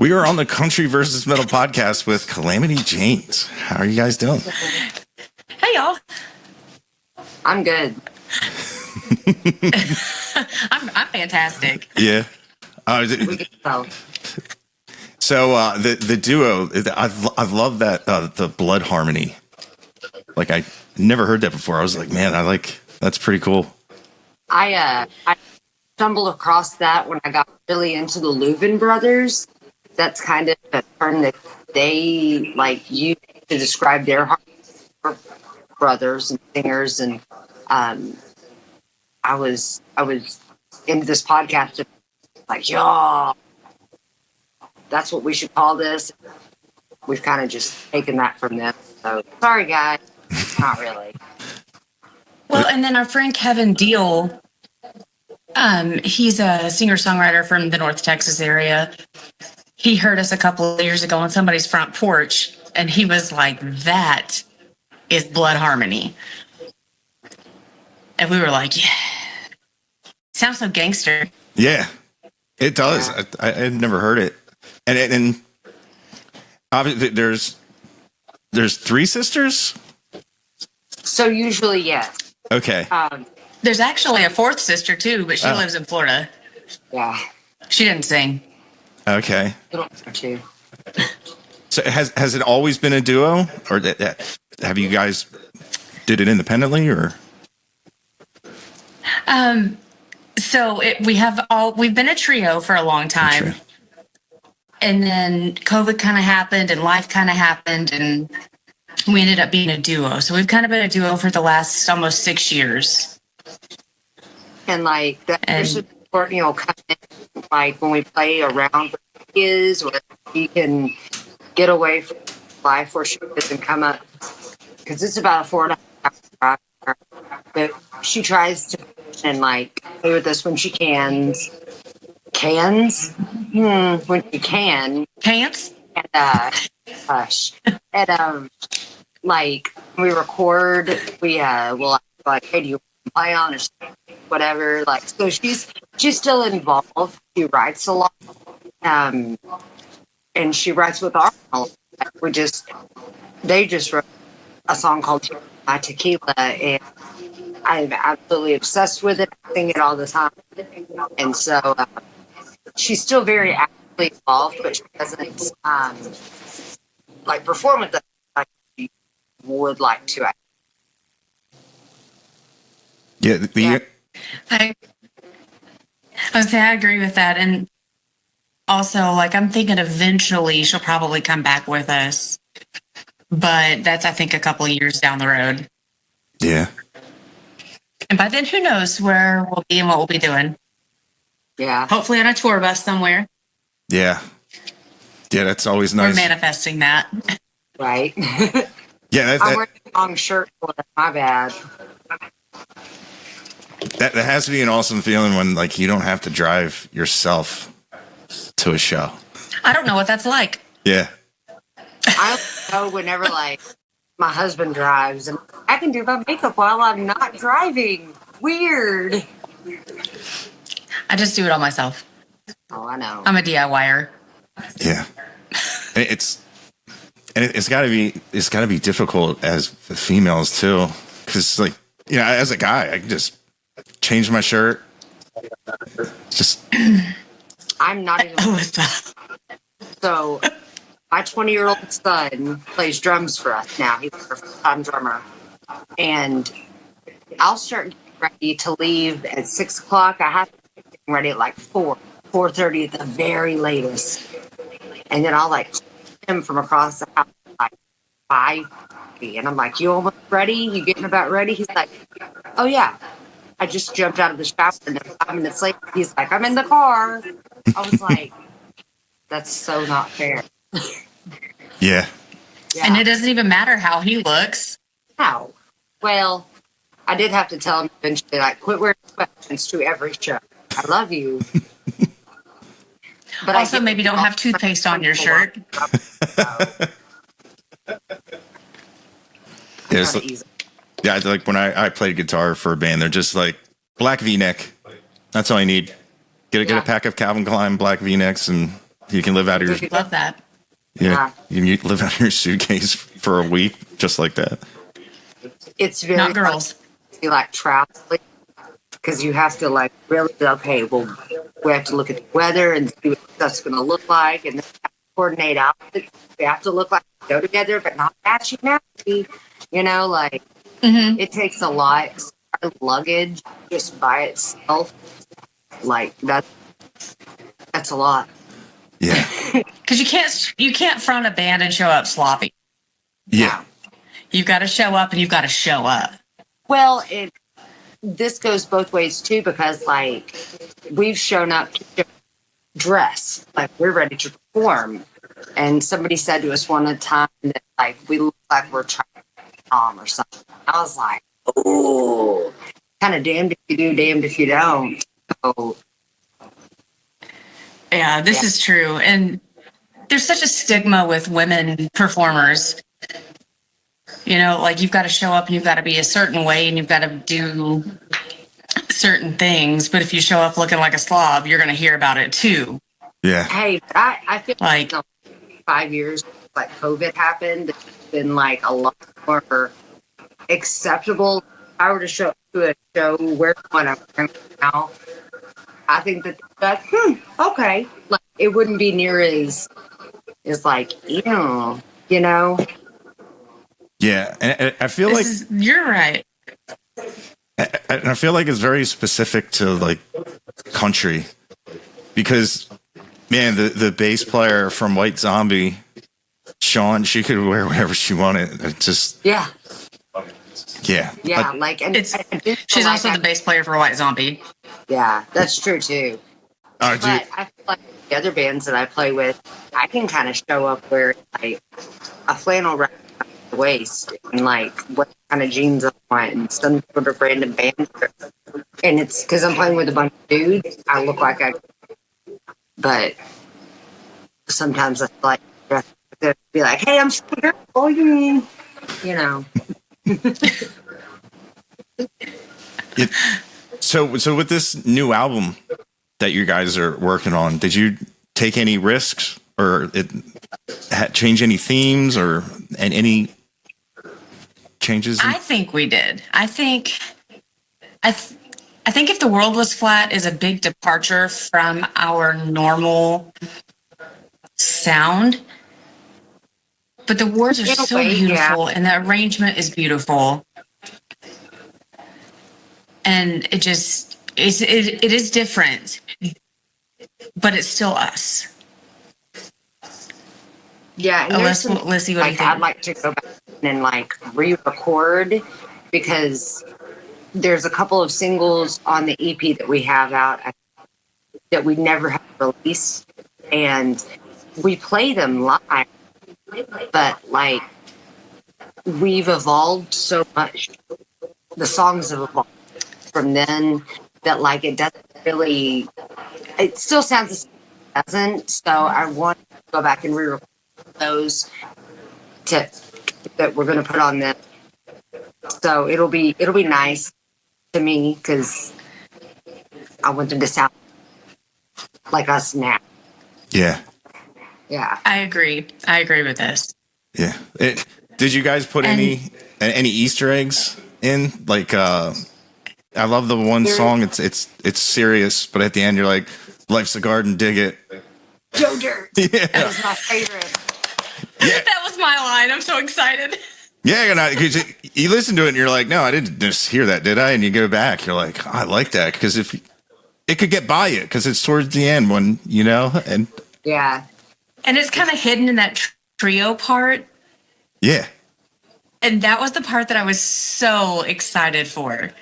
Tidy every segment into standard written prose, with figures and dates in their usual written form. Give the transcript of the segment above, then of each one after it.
We are on the Country versus Metal podcast with Calamity James. How are you guys doing? Hey, y'all. I'm good. I'm fantastic. Yeah. So the duo, I love that the blood harmony. Like I never heard that before. I was like, man, that's pretty cool. I stumbled across that when I got really into the Louvin brothers. That's kind of a term that they like use to describe their brothers and singers. And I was into this podcast like, y'all, that's what we should call this. We've kind of just taken that from them. So sorry, guys, not really. Well, and then our friend Kevin Deal, he's a singer-songwriter from the North Texas area. He heard us a couple of years ago on somebody's front porch, and he was like, that is blood harmony. And we were like, yeah. Sounds so gangster. Yeah, it does. Yeah. I had never heard it. And obviously there's three sisters? So usually, yes. Okay. There's actually a fourth sister, too, but she lives in Florida. Yeah. She didn't sing. Okay. So has it always been a duo, or have you guys did it independently, or? So we've been a trio for a long time, and then COVID kind of happened, and life kind of happened, and we ended up being a duo. So we've kind of been a duo for the last almost 6 years. And like there's important, kind of like when we play around with kids, or you can get away from life where she doesn't come up, because it's about a 4.5 hour drive. But she tries to and like play with us when she can. When she can. Pants? And hush. And like when we record, we will like, hey, do you play on or whatever? Like, so she's still involved. She writes a lot. And she writes with our. They just wrote a song called My Tequila, and I'm absolutely obsessed with it. I sing it all the time. And so she's still very actively involved, but she doesn't like perform with us like she would like to. Yeah. I would say I agree with that. And also, like, I'm thinking eventually she'll probably come back with us. But that's, I think, a couple of years down the road. Yeah. And by then, who knows where we'll be and what we'll be doing. Yeah. Hopefully on a tour bus somewhere. Yeah. Yeah, that's always nice. We're manifesting that. Right. Yeah. I'm wearing a long shirt for it. My bad. That has to be an awesome feeling when, like, you don't have to drive yourself to a show. I don't know what that's like. Yeah. I know whenever, like, my husband drives, and I can do my makeup while I'm not driving. Weird. I just do it all myself. Oh, I know. I'm a DIYer. Yeah. It's got to be difficult as females too, because, like, you know, as a guy, I can just change my shirt. Just. I'm not even. So, my 20-year-old son plays drums for us now. He's our first-time drummer. And I'll start getting ready to leave at 6 o'clock. I have to be getting ready at like 4:30 at the very latest. And then I'll like him from across the house at like 5:30. And I'm like, you almost ready? You getting about ready? He's like, oh yeah. I just jumped out of the shower, and then 5 minutes later, he's like, I'm in the car. I was like, that's so not fair. Yeah. And it doesn't even matter how he looks. How? Well, I did have to tell him eventually, like, quit wearing sweatpants to every show. I love you. But also, maybe don't have toothpaste on your shirt. Yeah, like when I played guitar for a band, they're just like, black V-neck. That's all I need. Get a pack of Calvin Klein black V-necks, and You can live out of your Love that. You can live out of your suitcase for a week just like that. It's very Not girls. You like traveling because you have to like really okay. Well, we have to look at the weather and see what that's going to look like, and then coordinate outfits. We have to look like we go together, but not matchy. You know, like it takes a lot. Our luggage just by itself, like that's a lot. Yeah. Because you can't front a band and show up sloppy. Yeah. You've got to show up and you've got to show up. Well, this goes both ways too, because like we've shown up to dress like we're ready to perform, and somebody said to us one time that like we look like we're trying to prom or something. I was like, ooh, kind of damned if you do, damned if you don't. So, Yeah, this is true. And there's such a stigma with women performers. You know, like you've got to show up and you've got to be a certain way and you've got to do certain things. But if you show up looking like a slob, you're going to hear about it too. Yeah. hey, I feel Like, 5 years like COVID happened, it's been like a lot more acceptable. If I were to show up to a show where I'm wearing now, I think that okay, like it wouldn't be near as like ew, you know. Yeah. And I feel like you're right. I feel like it's very specific to like country, because man, the bass player from White Zombie, Sean, she could wear whatever she wanted. It just Yeah, yeah. like and She's also the bass player for White Zombie. yeah, that's true too. But I feel like the other bands that I play with, I can kind of show up wearing like a flannel wrap around the waist and like what kind of jeans I want and some sort of random band shirt. And it's because I'm playing with a bunch of dudes. I look like but sometimes I feel like to be like, hey, I'm still here for you. You know. So with this new album that you guys are working on, did you take any risks or change any themes or any changes? I think we did. I think if the world was flat is a big departure from our normal sound. But the words are so beautiful and the arrangement is beautiful. And it just it is different, but it's still us. Yeah, and there's some, Lissy, what do you think? I'd like to go back and like re-record because there's a couple of singles on the EP that we have out that we never have released, and we play them live, but like we've evolved so much. The songs have evolved from then that like it doesn't really. It still sounds the same, it doesn't. So I want to go back and re-record those that we're going to put on them. So it'll be nice to me because I want them to sound like us now. Yeah. Yeah. I agree with this. Yeah. Did you guys put any Easter eggs in? Like, I love the one song. It's serious, but at the end you're like, "Life's a garden, dig it." Joe Dirt. Yeah. That was my favorite. Yeah. That was my line. I'm so excited. Yeah, because you listen to it and you're like, "No, I didn't just hear that, did I?" And you go back, you're like, oh, "I like that," because if it could get by you, because it's towards the end when and yeah, and it's kind of hidden in that trio part. Yeah. And that was the part that I was so excited for.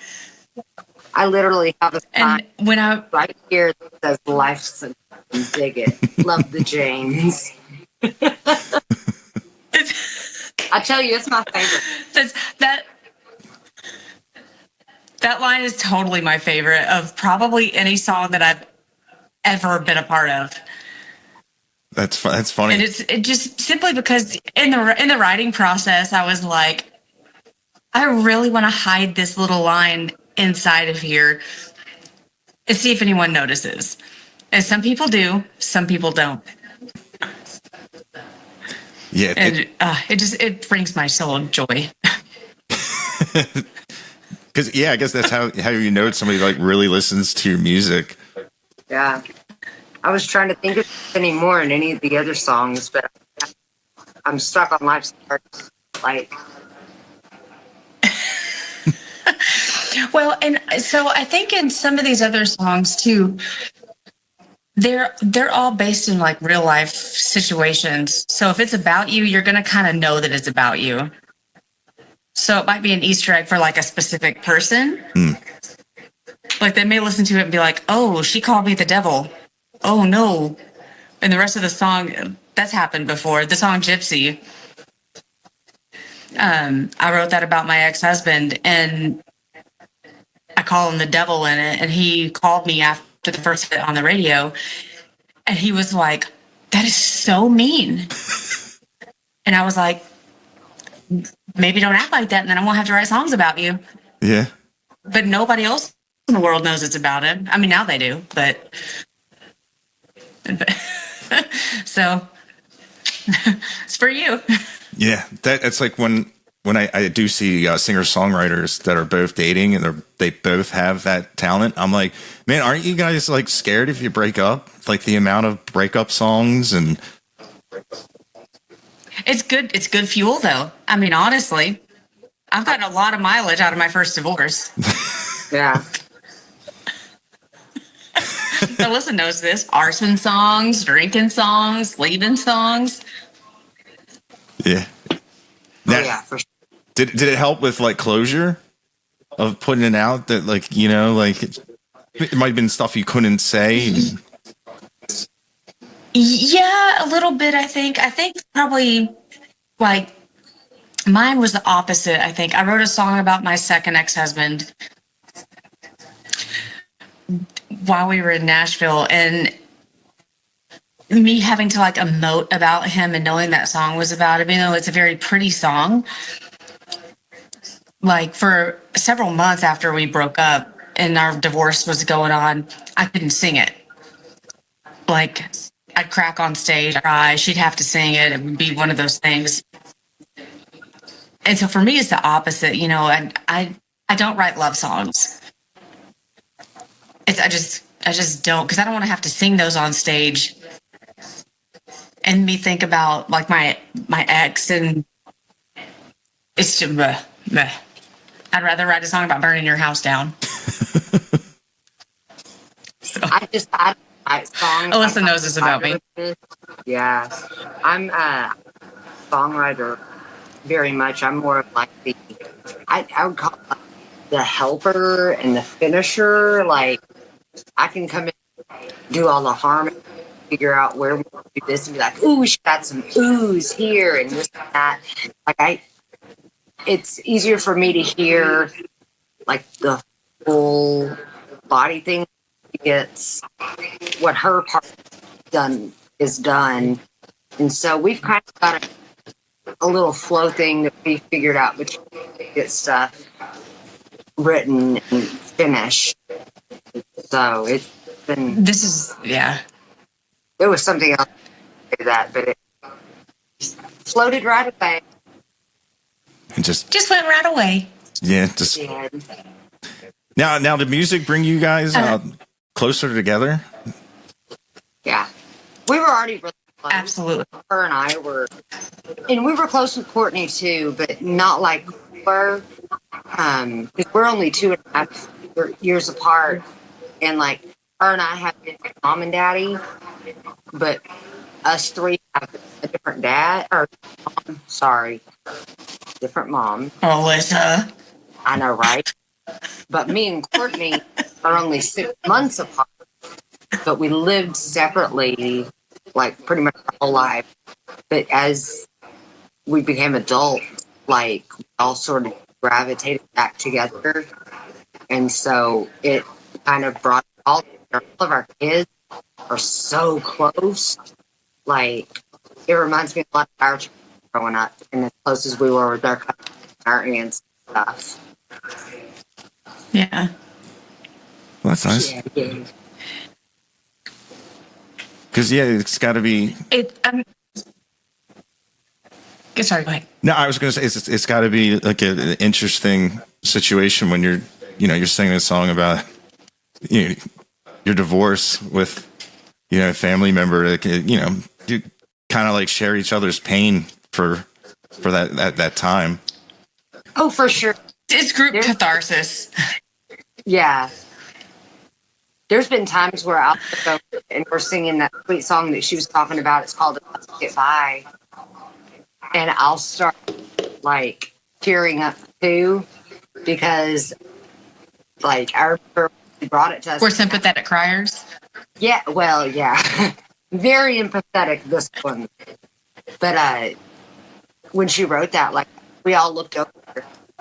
I literally have a sign when I right here that says "Life's a dig it." Love the Janes. I tell you, it's my favorite. That line is totally my favorite of probably any song that I've ever been a part of. That's funny. And it just simply because in the writing process, I was like, I really want to hide this little line inside of here and see if anyone notices. And some people do, some people don't. Yeah. And it brings my soul joy. Because I guess that's how you know somebody like really listens to your music. Yeah. I was trying to think of any more in any of the other songs, but I'm stuck on Life's Hard. Like, Well, and so I think in some of these other songs too, they're all based in like real life situations. So if it's about you, you're gonna kind of know that it's about you. So it might be an Easter egg for like a specific person. Like they may listen to it and be like, "Oh, she called me the devil. Oh no." And the rest of the song, that's happened before. The song Gypsy. I wrote that about my ex-husband, and I call him the devil in it. And he called me after the first hit on the radio, and he was like, "That is so mean." And I was like, "Maybe don't act like that, and then I won't have to write songs about you." Yeah. But nobody else in the world knows it's about him. I mean, now they do, but so it's for you. Yeah. That's like when I do see singer songwriters that are both dating and they both have that talent. I'm like, man, aren't you guys like scared if you break up? Like the amount of breakup songs and. It's good. It's good fuel, though. I mean, honestly, I've gotten a lot of mileage out of my first divorce. yeah. Alyssa knows this. Arson songs, drinking songs, leaving songs. Yeah. Oh, yeah, for sure. Did it help with like closure of putting it out that like, like it might have been stuff you couldn't say? Yeah, a little bit, I think. I think probably like mine was the opposite. I think I wrote a song about my second ex-husband while we were in Nashville, and me having to like emote about him and knowing that song was about him, even though it's a very pretty song. Like for several months after we broke up and our divorce was going on, I couldn't sing it. Like I'd crack on stage, cry, she'd have to sing it. It would be one of those things. And so for me, it's the opposite. I don't write love songs. I just don't, because I don't want to have to sing those on stage and me think about like my ex, and it's just bleh, bleh. I'd rather write a song about burning your house down. So. I write songs. Alyssa knows this about me. Yeah, I'm a songwriter very much. I'm more of like I would call it the helper and the finisher. Like I can come in, do all the harmony, figure out where we do this, and be like, "Ooh, we should add some oohs here and this and that." Like it's easier for me to hear like the full body thing. It's what her part done is done, and so we've kind of got a little flow thing that we figured out between get stuff written and finished. So it's been. It was something else to do that, but it floated right away. And just went right away. Yeah, just now. Did music bring you guys closer together? Yeah, we were already really close. Absolutely. Her and I were, and we were close with Courtney too, but not like we were. Because we're only 2.5 years apart, and like her and I have mom and daddy, but us three have a different dad or mom, sorry, different mom. Alyssa. I know, right? But me and Courtney are only 6 months apart, but we lived separately like pretty much our whole life. But as we became adults, like we all sort of gravitated back together, and so it kind of brought all of our kids are so close. Like it reminds me a lot of our childhood growing up, and as close as we were with our aunts and stuff. Yeah. Well, that's nice. Yeah. Because it's got to be. Sorry, go ahead. No, I was going to say it's got to be like an interesting situation when you're singing a song about your divorce with a family member. Like, you kind of like share each other's pain for that time. Oh, for sure. It's group catharsis. Yeah. There's been times where I'll go and we're singing that sweet song that she was talking about. It's called Get By. And I'll start like tearing up too because like I remember she brought it to us. We're sympathetic criers. Yeah, well, yeah. Very empathetic, this one. But when she wrote that, like we all looked over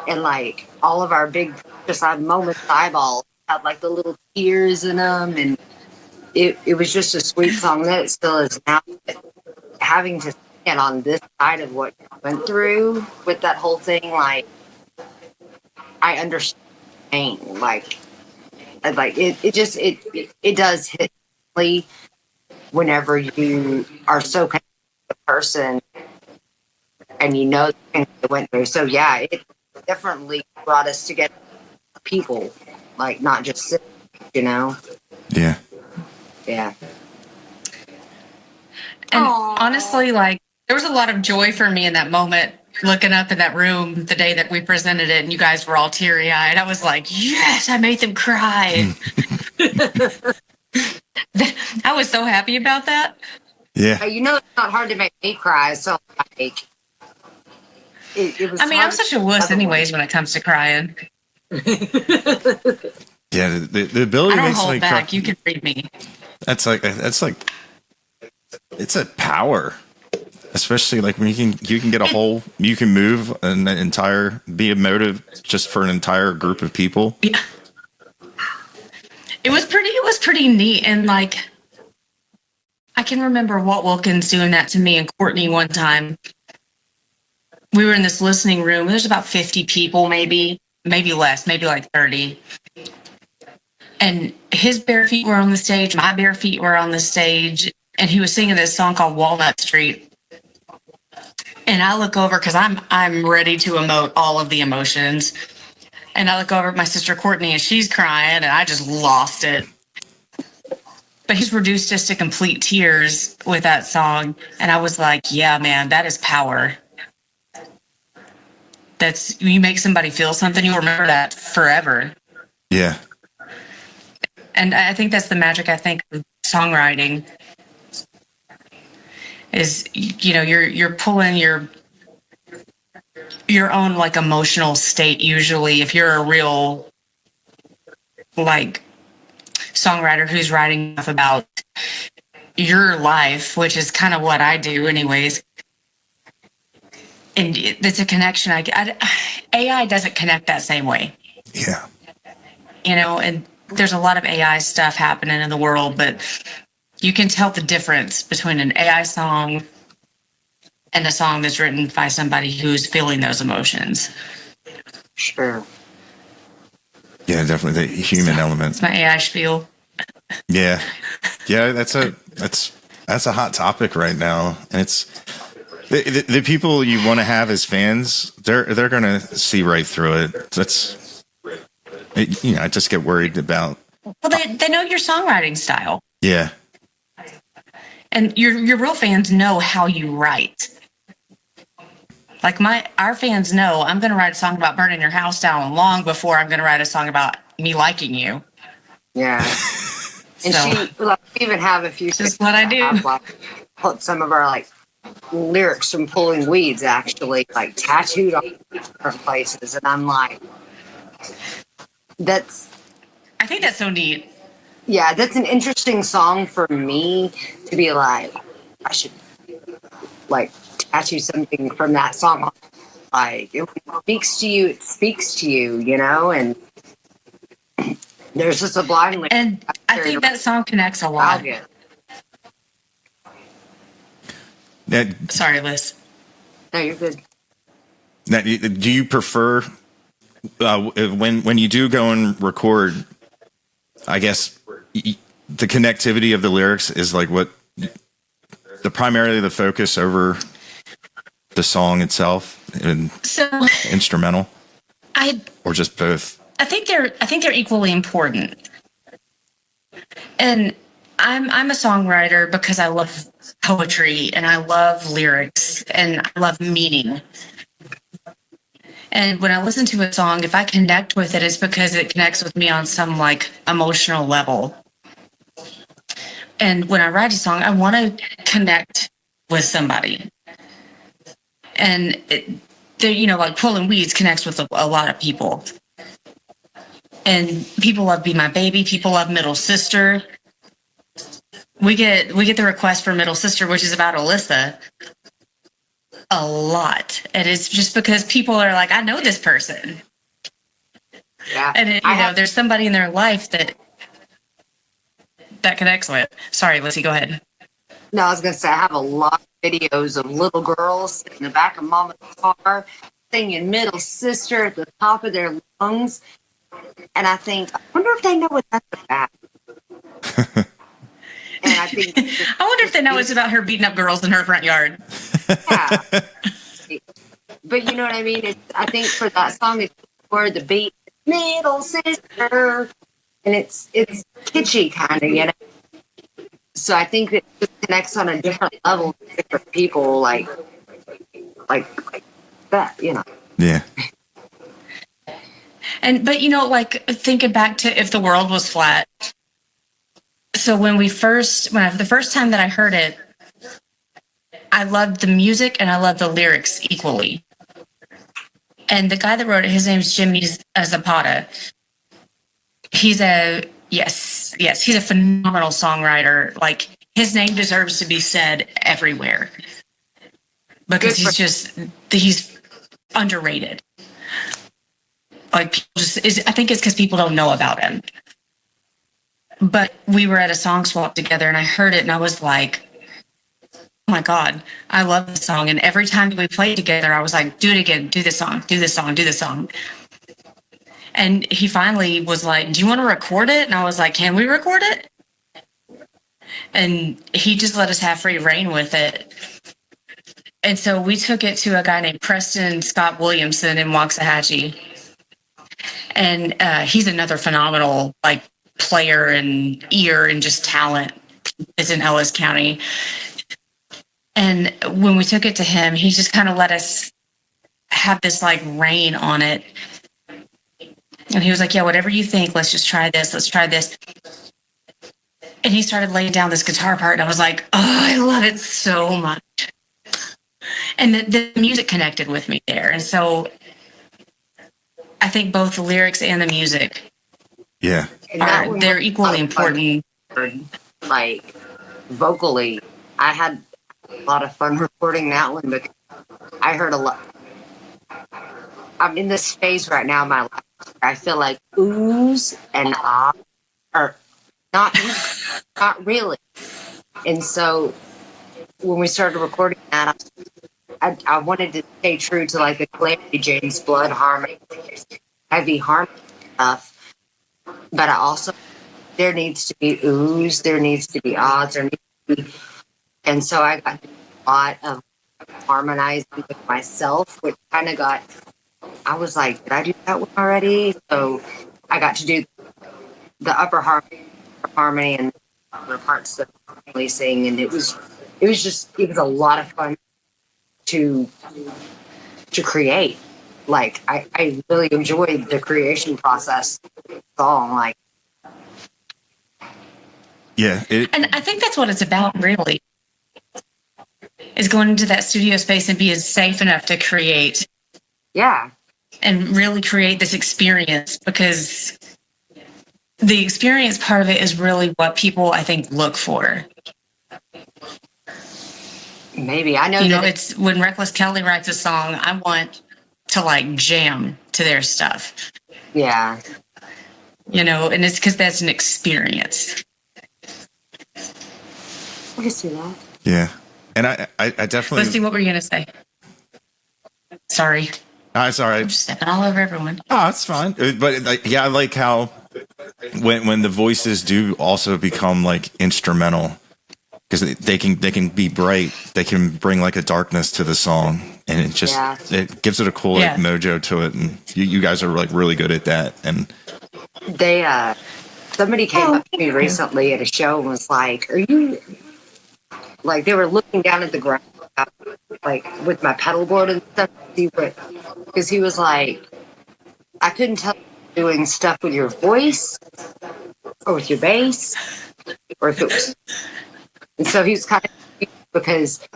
and like all of our big just moments eyeballs had like the little tears in them, and it was just a sweet song that it still is now. Having to sing it on this side of what you went through with that whole thing, like I understand pain, like it does hit me whenever you are so connected to a person and you know the things they went through. So yeah, it definitely brought us together, people, like not just siblings, Yeah. Yeah. And Aww. honestly, like there was a lot of joy for me in that moment, looking up in that room the day that we presented it and you guys were all teary-eyed. I was like, yes, I made them cry. I was so happy about that. Yeah. It's not hard to make me cry, so like it was. I mean, I'm such a wuss anyways when it comes to crying. Yeah, the ability I don't makes hold me back. cry. You can read me. That's like it's a power, especially like when you can get you can move be emotive just for an entire group of people. Yeah. It was pretty neat, and like I can remember Walt Wilkins doing that to me and Courtney one time. We were in this listening room. There's about 50 people, maybe less, maybe like 30. And his bare feet were on the stage, my bare feet were on the stage, and he was singing this song called Walnut Street. And I look over because I'm ready to emote all of the emotions. And I look over at my sister Courtney and she's crying and I just lost it. But he's reduced us to complete tears with that song. And I was like, yeah, man, that is power. That's, you make somebody feel something, you'll remember that forever. Yeah. And I think that's the magic, I think, of songwriting is, you're pulling your own like emotional state. Usually if you're a real like songwriter who's writing stuff about your life, which is kind of what I do anyways. And it's a connection. AI doesn't connect that same way. Yeah. And there's a lot of AI stuff happening in the world, but you can tell the difference between an AI song and a song that's written by somebody who's feeling those emotions. Sure. Yeah, definitely the human element. It's my AI spiel. Yeah. Yeah, that's a hot topic right now. And it's the people you want to have as fans, they're going to see right through it. I just get worried about. Well, they know your songwriting style. Yeah. And your real fans know how you write. Like our fans know I'm going to write a song about burning your house down long before I'm going to write a song about me liking you. Yeah. And we even have a few. Just what I do. Put some of our lyrics from Pulling Weeds actually tattooed on different places, and I'm like, I think that's so neat. Yeah, that's an interesting song for me to be like, I should tattoo something from that song. Like, it speaks to you, and there's just a blind link. And I think that song connects a lot. Sorry, Liz. No, you're good. Now, do you prefer when you do go and record? I guess the connectivity of the lyrics is like what primarily the focus over the song itself and So instrumental, I or just both? I think they're equally important. And I'm a songwriter because I love poetry and I love lyrics and I love meaning. And when I listen to a song, if I connect with it, it's because it connects with me on some like emotional level. And when I write a song, I want to connect with somebody. And like Pulling Weeds connects with a lot of people. And people love Be My Baby. People love Middle Sister. We get the request for Middle Sister, which is about Alyssa, a lot. And it's just because people are like, I know this person. Yeah. And there's somebody in their life that connects with. Sorry, Lizzie, go ahead. No, I was going to say, I have a lot of videos of little girls in the back of mama's car singing Middle Sister at the top of their lungs. And I think, I wonder if they know what that's about. And I think, I wonder if they know it's about her beating up girls in her front yard. yeah. But you know what I mean? I think for that song, it's where the beat, Middle Sister, and it's kitschy kind of, you know? So I think it just connects on a different level with different people, like that, you know? Yeah. But like thinking back to If the World Was Flat. So the first time that I heard it, I loved the music and I loved the lyrics equally. And the guy that wrote it, his name's Jimmy Zapata. He's a phenomenal songwriter. Like, his name deserves to be said everywhere because he's underrated. Like, I think it's because people don't know about him. But we were at a song swap together and I heard it and I was like, oh my God, I love this song. And every time we played together, I was like, do it again, do this song, do this song, do this song. And he finally was like, do you want to record it? And I was like, can we record it? And he just let us have free reign with it. And so we took it to a guy named Preston Scott Williamson in Waxahachie. And he's another phenomenal player and ear and just talent. It's in Ellis County. And when we took it to him, he just kind of let us have this reign on it. And he was like, yeah, whatever you think, let's just try this. Let's try this. And he started laying down this guitar part. And I was like, oh, I love it so much. And the music connected with me there. And so I think both the lyrics and the music, they're equally important. Like, vocally, I had a lot of fun recording that one because I heard a lot. I'm in this phase right now in my life. I feel like oohs and ahs are not really. And so when we started recording that, I wanted to stay true to the Calamity James Blood harmony, heavy harmony stuff. But I also, there needs to be oohs, there needs to be ahs, and so I got a lot of harmonizing with myself, which kind of I was like, did I do that one already? So I got to do the upper harmony and the parts that I'm releasing, and it was a lot of fun to create. I really enjoyed the creation process of the song. And I think that's what it's about, really, is going into that studio space and being safe enough to create. Yeah. And really create this experience, because the experience part of it is really what people, I think, look for. Maybe. I know it's when Reckless Kelly writes a song, I want to jam to their stuff. Yeah. And it's because that's an experience. I can see that. Yeah. And I definitely... Let's see, what were you going to say? Sorry. It's all right. I'm just stepping all over everyone. Oh, it's fine. But I like how when the voices do also become instrumental, because they can be bright. They can bring a darkness to the song, and it just Yeah. it gives it a cool like mojo to it, and you guys are like really good at that. And they somebody came up to me recently at a show and was like, "Are you like?" They were looking down at the ground, like with my pedal board and stuff, because he was like, "I couldn't tell if you were doing stuff with your voice or with your bass, or if it was." And so he was kind of confused because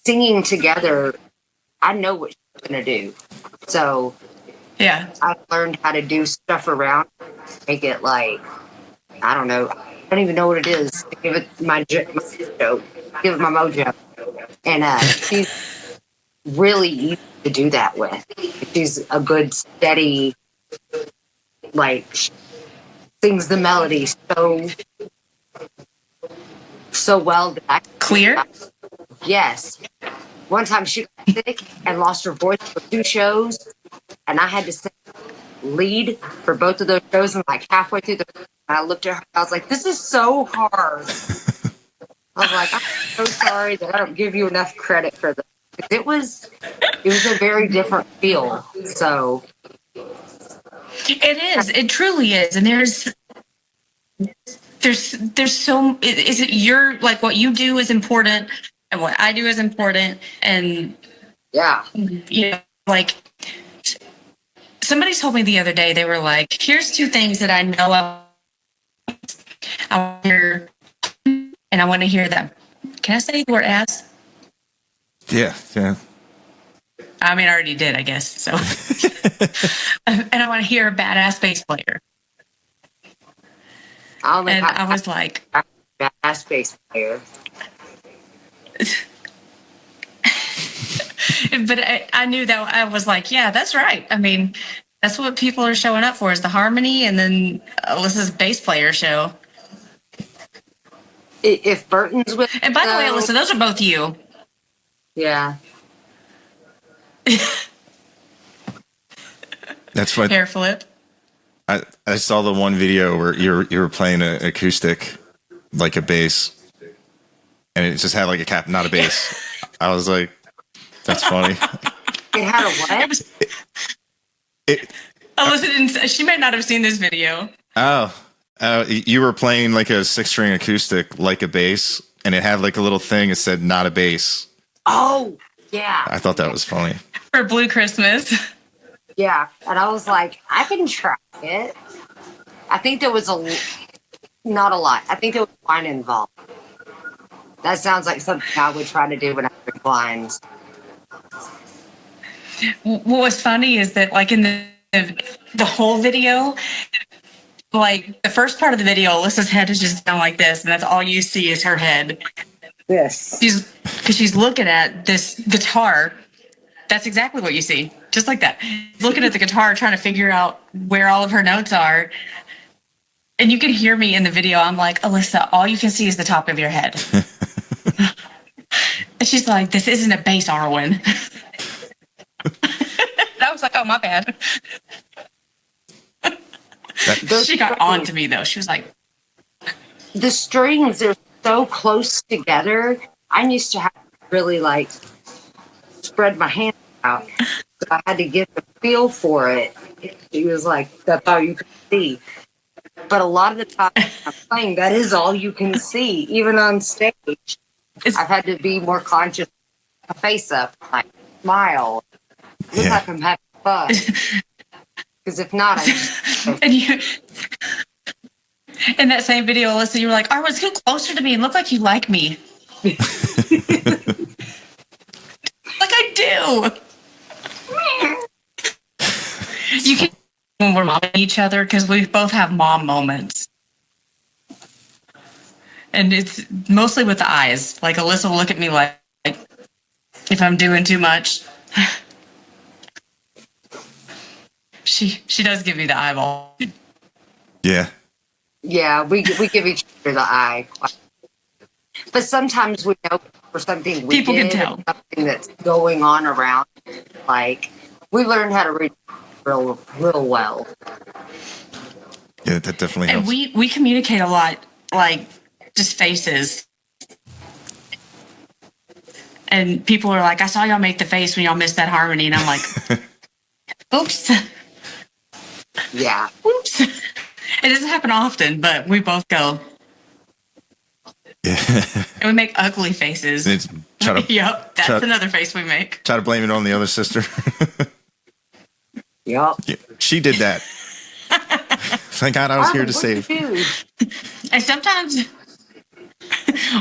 singing together, I know what she's gonna do. So Yeah. I learned how to do stuff around, make it like, I don't know. I don't even know what it is. Give it my mojo. Give it my mojo. And she's really easy to do that with. She's a good, steady, like, sings the melody so well that I Clear? Yes. One time she got sick and lost her voice for 2 shows, and I had to sing lead for both of those shows. And like halfway through I looked at her, I was like, "This is so hard." I was like, "I'm so sorry that I don't give you enough credit for this." It was a very different feel. So It is. It truly is. And there's so, is it your, like what you do is important and what I do is important. And yeah, you know, like somebody told me the other day, they were like, "Here's 2 things that I know I want to hear, and I want to hear them." Can I say the word ass? yeah. I mean, I already did, I guess. So, and I want to hear a badass bass player. And I was like, badass bass player. But I knew that I was like, yeah, that's right. I mean, that's what people are showing up for, is the harmony, and then Alyssa's bass player show. If Burton's with, and by the way, Alyssa, those are both you. Yeah. That's what hair flip. I saw the one video where you were playing an acoustic, like a bass, and it just had like a cap, not a bass. I was like, "That's funny." It had a what? Alyssa didn't. She may not have seen this video. You were playing like a 6-string acoustic, like a bass, and it had like a little thing that said "not a bass." Oh, yeah. I thought that was funny. For Blue Christmas. Yeah, and I was like, I can try it. I think there was not a lot. I think there was wine involved. That sounds like something I would try to do when I drink wines. What was funny is that, like, in the whole video, like the first part of the video, Alyssa's head is just down like this, and that's all you see is her head. Yes. Because she's looking at this guitar. That's exactly what you see. Just like that. Looking at the guitar, trying to figure out where all of her notes are. And you can hear me in the video. I'm like, "Alyssa, all you can see is the top of your head." And she's like, "This isn't a bass, Arwen." And I was like, "Oh, my bad." She got on to me, though. She was like, the strings are so close together. I used to have to really like spread my hands out. So I had to get the feel for it. He was like, "That's all you can see." But a lot of the time I'm playing, that is all you can see. Even on stage, I've had to be more conscious. A face up, like smile, look like I'm having fun. Because if not, I just and you. In that same video, Alyssa, you were like, "Arwen, scoot closer to me and look like you like me." Like I do. You can when we're momming each other, because we both have mom moments. And it's mostly with the eyes. Like Alyssa will look at me like if I'm doing too much. She does give me the eyeball. Yeah. Yeah, we give each other the eye. But sometimes we know for something we People did, can tell. something that's going on around. Like we learned how to read real well. Yeah, that definitely And helps. we communicate a lot, like just faces. And people are like, I saw y'all make the face when y'all missed that harmony. And I'm like, oops. Yeah. Oops. It doesn't happen often, but we both go. And we make ugly faces. It's Yep, that's another face we make. Try to blame it on the other sister. Yep. Yeah, she did that. Thank God I was here to save. And sometimes,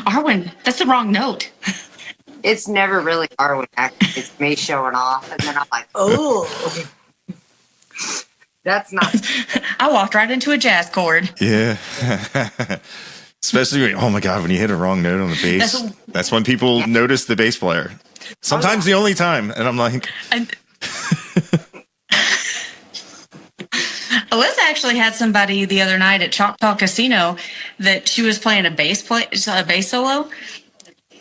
Arwen, that's the wrong note. It's never really Arwen acting. It's me showing off. And then I'm like, oh. That's not. I walked right into a jazz chord. Yeah. Especially, oh my God, when you hit a wrong note on the bass, that's when people notice the bass player. Sometimes the only time. And I'm like... Alyssa actually had somebody the other night at Choctaw Casino that she was playing a bass solo,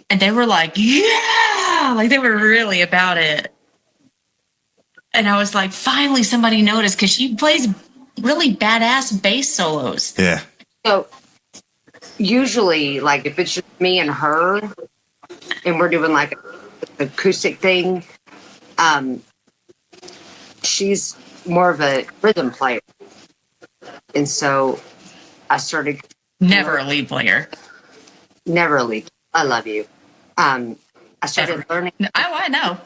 and they were like, yeah, like they were really about it. And I was like, finally somebody noticed, because she plays really badass bass solos. Yeah. So usually, like if it's just me and her, and we're doing like an acoustic thing, she's more of a rhythm player. And so I started... Never a lead player. Never a lead. I love you. I started learning... I know.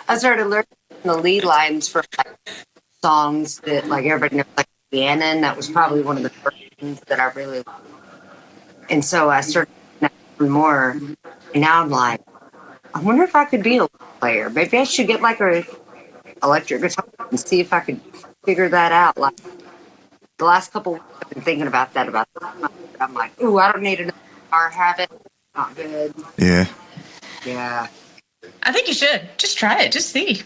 I started learning the lead lines for like, songs that like everybody knows, like Gannon. That was probably one of the first things that I really loved. And so I started learning more. And now I'm like, I wonder if I could be a lead player. Maybe I should get like a electric guitar and see if I could figure that out. Like the last couple weeks I've been thinking about that. I'm like, ooh, I don't need another guitar habit. Not good. Yeah. Yeah. I think you should. Just try it. Just see.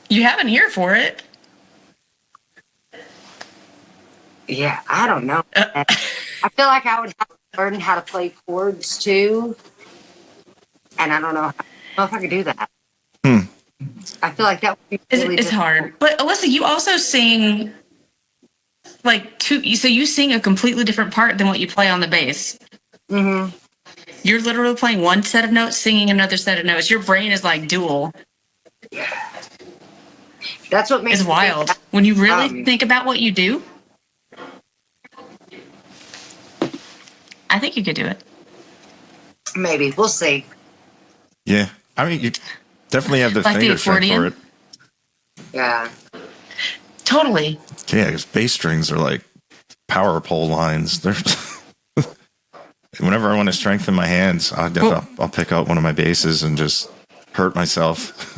You have an ear for it. Yeah, I don't know. I feel like I would have to learn how to play chords too. And I don't know if I could do that. I feel like that would be really it's hard. But Alyssa, you also sing like so you sing a completely different part than what you play on the bass. Mm-hmm. You're literally playing one set of notes, singing another set of notes. Your brain is like dual. Yeah. That's what makes it's wild. When you really think about what you do, I think you could do it. Maybe. We'll see. Yeah. I mean, you definitely have the like finger strength for it. Yeah. Totally. Yeah, because bass strings are like power pole lines. They're whenever I want to strengthen my hands, I'll pick up one of my basses and just hurt myself.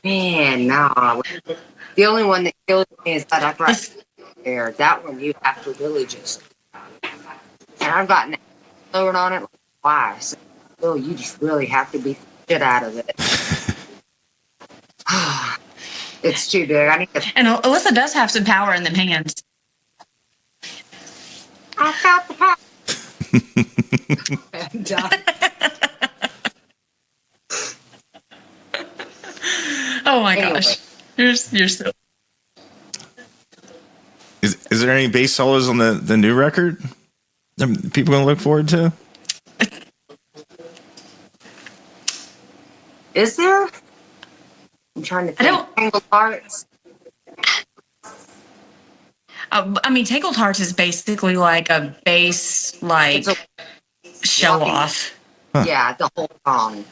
Man, no. The only one that kills me is that upright there. That one you have to really just... And I've gotten lowered on it twice. So you just really have to beat the shit out of it. It's too big. I need to... And Alyssa does have some power in them hands. I got the power. I'm done. Oh my gosh. You're so... Is there any bass solos on the new record that people gonna look forward to? Is there? I'm trying to think. Tangled Hearts. I mean, Tangled Hearts is basically like a bass, like, show off. Huh. Yeah, the whole song.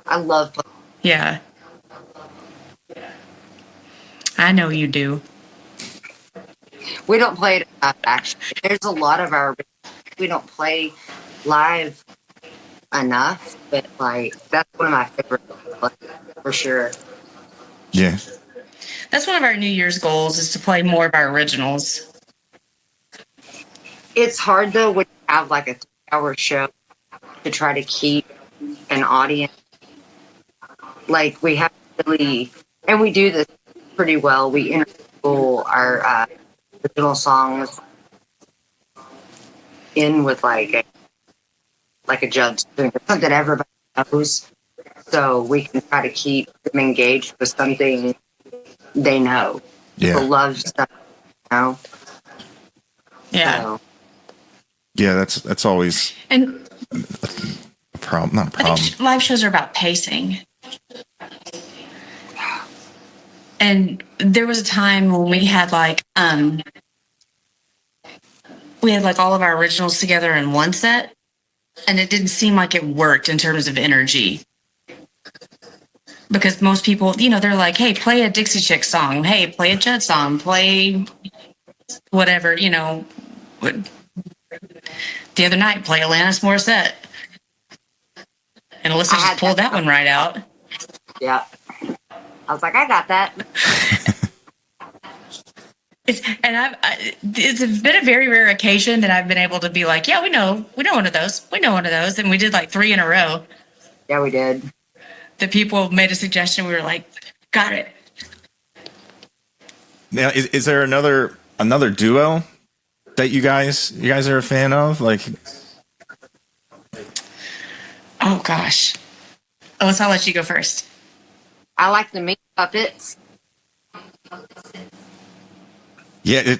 I love playing. Yeah. I know you do. We don't play it enough, actually. There's a lot of we don't play live enough, but like that's one of my favorite for sure. Yeah. That's one of our New Year's goals, is to play more of our originals. It's hard though when you have like a 3-hour show to try to keep an audience. Like we have really, and we do this pretty well. We intermingle our original songs in with like a judge doing something everybody knows, so we can try to keep them engaged with something they know. Yeah, people love stuff, you know. Yeah. So, Yeah, that's always And a problem. Not a I problem. think live shows are about pacing. And there was a time when we had like all of our originals together in one set, and it didn't seem like it worked in terms of energy. Because most people, they're like, hey, play a Dixie Chick song. Hey, play a Judd song. Play whatever, The other night, play Alanis Morissette. And Alyssa just pulled that one right out. Yeah. I was like, I got that. It's been a very rare occasion that I've been able to be like, yeah, we know one of those. We know one of those. And we did like 3 in a row. Yeah, we did. The people made a suggestion. We were like, got it. Now, is there another duo that you guys are a fan of? Like, oh gosh, Alyssa, I'll let you go first. I like the Meat Puppets. yeah,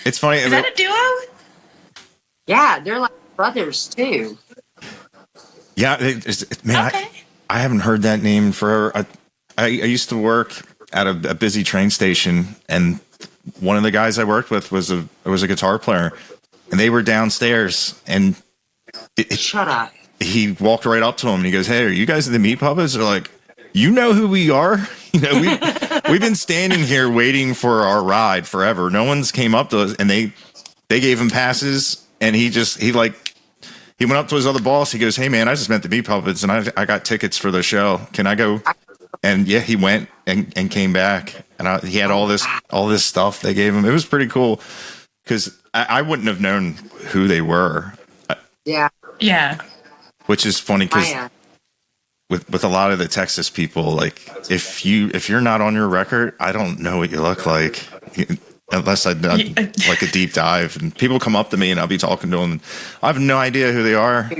it's funny. Is that a duo? Yeah, they're like brothers too. Yeah, man, Okay. I haven't heard that name in forever. I used to work at a busy train station, and one of the guys I worked with was a guitar player, and they were downstairs, and Shut up. he walked right up to him and he goes, "Hey, are you guys the Meat Puppets?" They're like, "You know who we are? We've been standing here waiting for our ride forever. No one's came up to us." And they gave him passes, and he went up to his other boss. He goes, "Hey man, I just met the Meat Puppets, and I got tickets for the show. Can I go?" And yeah, he went and came back, and he had all this stuff they gave him. It was pretty cool because I wouldn't have known who they were. Yeah. Yeah. Which is funny because with a lot of the Texas people, like if you're not on your record, I don't know what you look like unless I've done like a deep dive. And people come up to me and I'll be talking to them. And I have no idea who they are.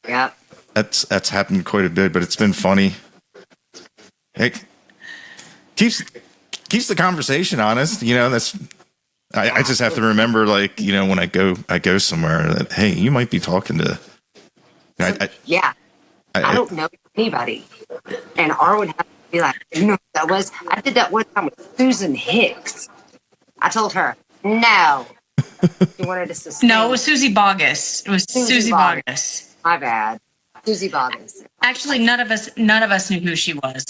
Yeah. That's happened quite a bit, but it's been funny. It keeps the conversation honest. I just have to remember, like, when I go somewhere that, hey, you might be talking to. I don't know anybody, and R would have to be like, you know who that was? I did that one time with Susan Hicks. I told her no. She wanted us to sing. No, it was Susie Boggess. It was Susie Boggess. My bad, Susie Boggess. Actually, none of us knew who she was.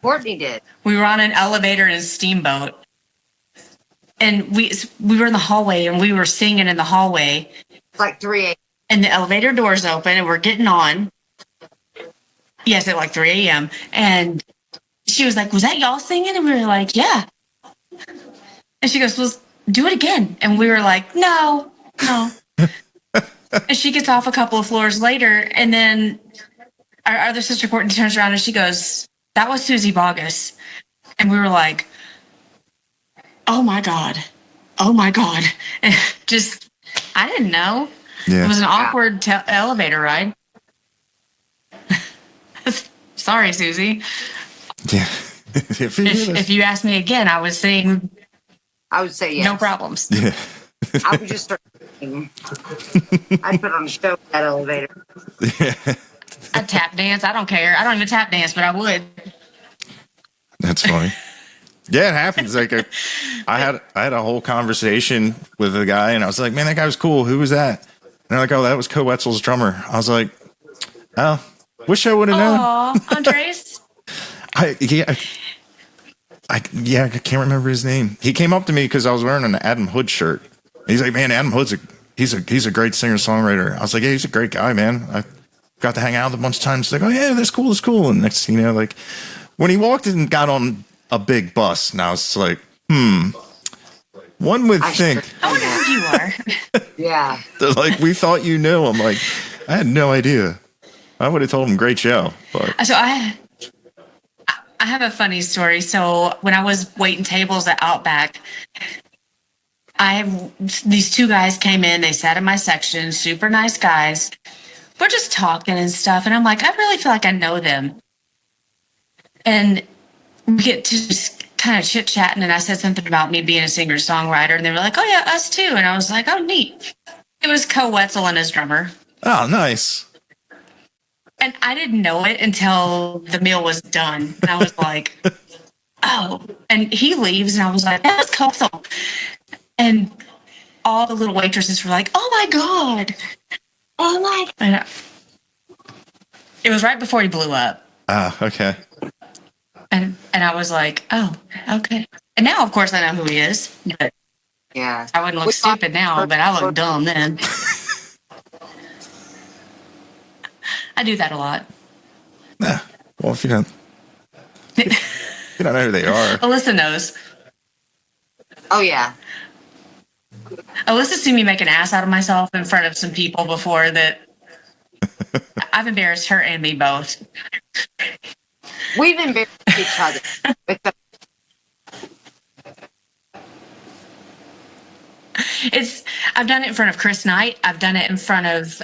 Courtney did. We were on an elevator in a steamboat, and we were in the hallway, and we were singing in the hallway. It's like 3 a.m. And the elevator doors open, and we're getting on. Yes, at like 3 a.m. And she was like, "Was that y'all singing?" And we were like, "Yeah." And she goes, "Well, do it again." And we were like, No. And she gets off a couple of floors later, and then our other sister Courtney turns around and she goes, "That was Susie Boggess." And we were like, oh my God. And I didn't know. Yeah. It was an awkward elevator ride. Sorry, Susie. Yeah. If you asked me again, I would say yes. no problems. Yeah. I would just start singing. I'd put on a show at that elevator. Yeah. I'd tap dance. I don't care. I don't even tap dance, but I would. That's funny. Yeah, it happens. Like I had a whole conversation with a guy, and I was like, "Man, that guy was cool. Who was that?" And they're like, "Oh, that was Co Wetzel's drummer." I was like, "Oh, wish I would have known." Aw, Andres. I can't remember his name. He came up to me because I was wearing an Adam Hood shirt. He's like, "Man, Adam Hood's he's a great singer songwriter." I was like, "Yeah, he's a great guy, man. I got to hang out with him a bunch of times." He's like, "Oh yeah, that's cool." And next thing you know, like when he walked in and got on a big bus, now it's like, one would think. I wonder who you are. Yeah. They're like, "We thought you knew." I'm like, I had no idea. I would have told him, "Great show." But So I have a funny story. So when I was waiting tables at Outback, these 2 guys came in. They sat in my section. Super nice guys. We're just talking and stuff, and I'm like, I really feel like I know them. And we get to just kind of chit chatting, and I said something about me being a singer songwriter, and they were like, "Oh yeah, us too." And I was like, "Oh neat." It was Co Wetzel and his drummer. Oh, nice. And I didn't know it until the meal was done. And I was like, oh. And he leaves, and I was like, that's Co Wetzel. And all the little waitresses were like, oh my God. Oh my God. It was right before he blew up. Ah, okay. And I was like, oh, okay. And now, of course, I know who he is. But Yeah. I wouldn't look stupid now, but I look dumb then. I do that a lot. Nah. Well, if you don't know who they are. Alyssa knows. Oh, yeah. Alyssa's seen me make an ass out of myself in front of some people before that I've embarrassed her and me both. We've embarrassed each other. I've done it in front of Chris Knight. I've done it in front of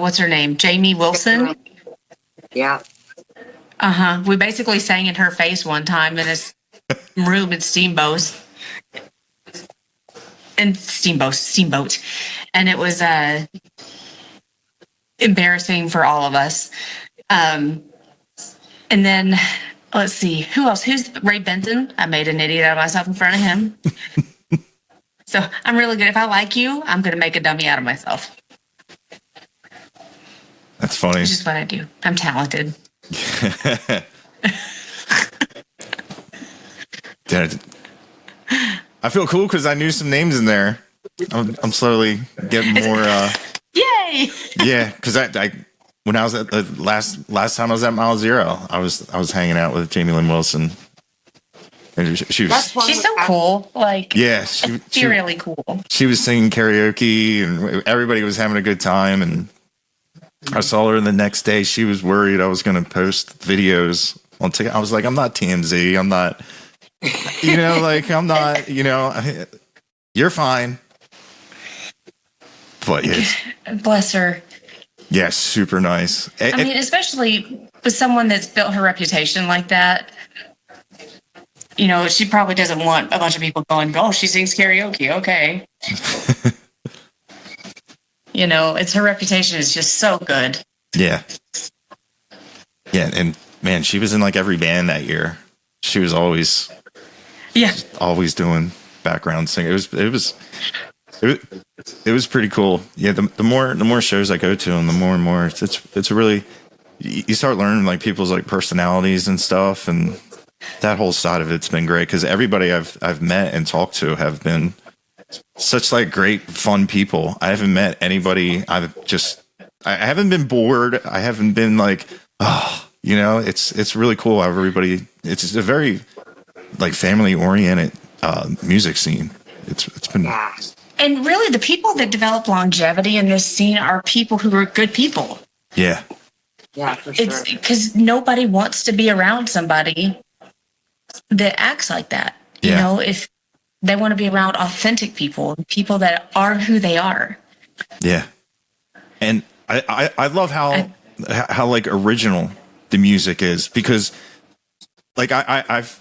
what's her name? Jamie Wilson. Yeah. We basically sang in her face one time in this room at Steamboat. And it was embarrassing for all of us. And then let's see, who else? Who's Ray Benton? I made an idiot out of myself in front of him. So I'm really good. If I like you, I'm going to make a dummy out of myself. That's funny. Which is what I do. I'm talented. I feel cool because I knew some names in there. I'm slowly getting more. Yay! Yeah, because I when I was at the last time I was at Mile Zero, I was hanging out with Jamie Lynn Wilson, and she was. She's so cool. Like, yeah, she really cool. She was singing karaoke, and everybody was having a good time. And I saw her the next day. She was worried I was going to post videos on TikTok. I was like, I'm not TMZ. I'm not. I'm not. You're fine. But yes. Bless her. Yeah, super nice. I mean, especially with someone that's built her reputation like that. She probably doesn't want a bunch of people going, oh, she sings karaoke. Okay. It's her reputation is just so good. Yeah. Yeah. And man, she was in like every band that year. She was always doing background singing. It was pretty cool. Yeah. The more shows I go to and the more it's really, you start learning like people's like personalities and stuff. And that whole side of it's been great because everybody I've met and talked to have been such like great, fun people. I haven't met anybody. I haven't been bored. I haven't been like, it's really cool how everybody, it's a very like family oriented music scene. It's been. And really the people that develop longevity in this scene are people who are good people. Yeah. Yeah, for sure. It's because nobody wants to be around somebody that acts like that. If they want to be around authentic people that are who they are. Yeah. And I love how like original the music is because like I've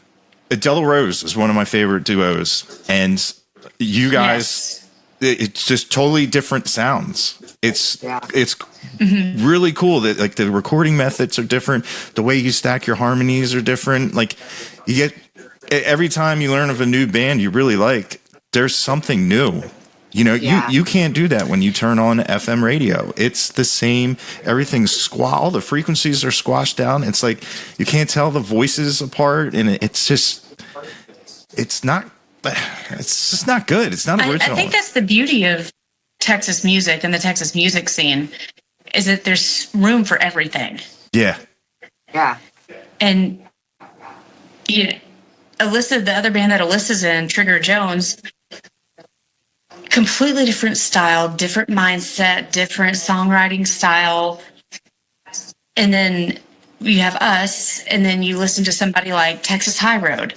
Adele Rose is one of my favorite duos and you guys it's just totally different sounds. It's really cool that like the recording methods are different. The way you stack your harmonies are different. Like you get every time you learn of a new band you really like, there's something new. You can't do that when you turn on FM radio. It's the same. Everything's all the frequencies are squashed down. It's like you can't tell the voices apart, and it's just not good. It's not original. I think that's the beauty of Texas music and the Texas music scene is that there's room for everything. Yeah. Yeah. And Alyssa, the other band that Alyssa's in, Trigger Jones, completely different style, different mindset, different songwriting style. And then you have us, and then you listen to somebody like Texas High Road.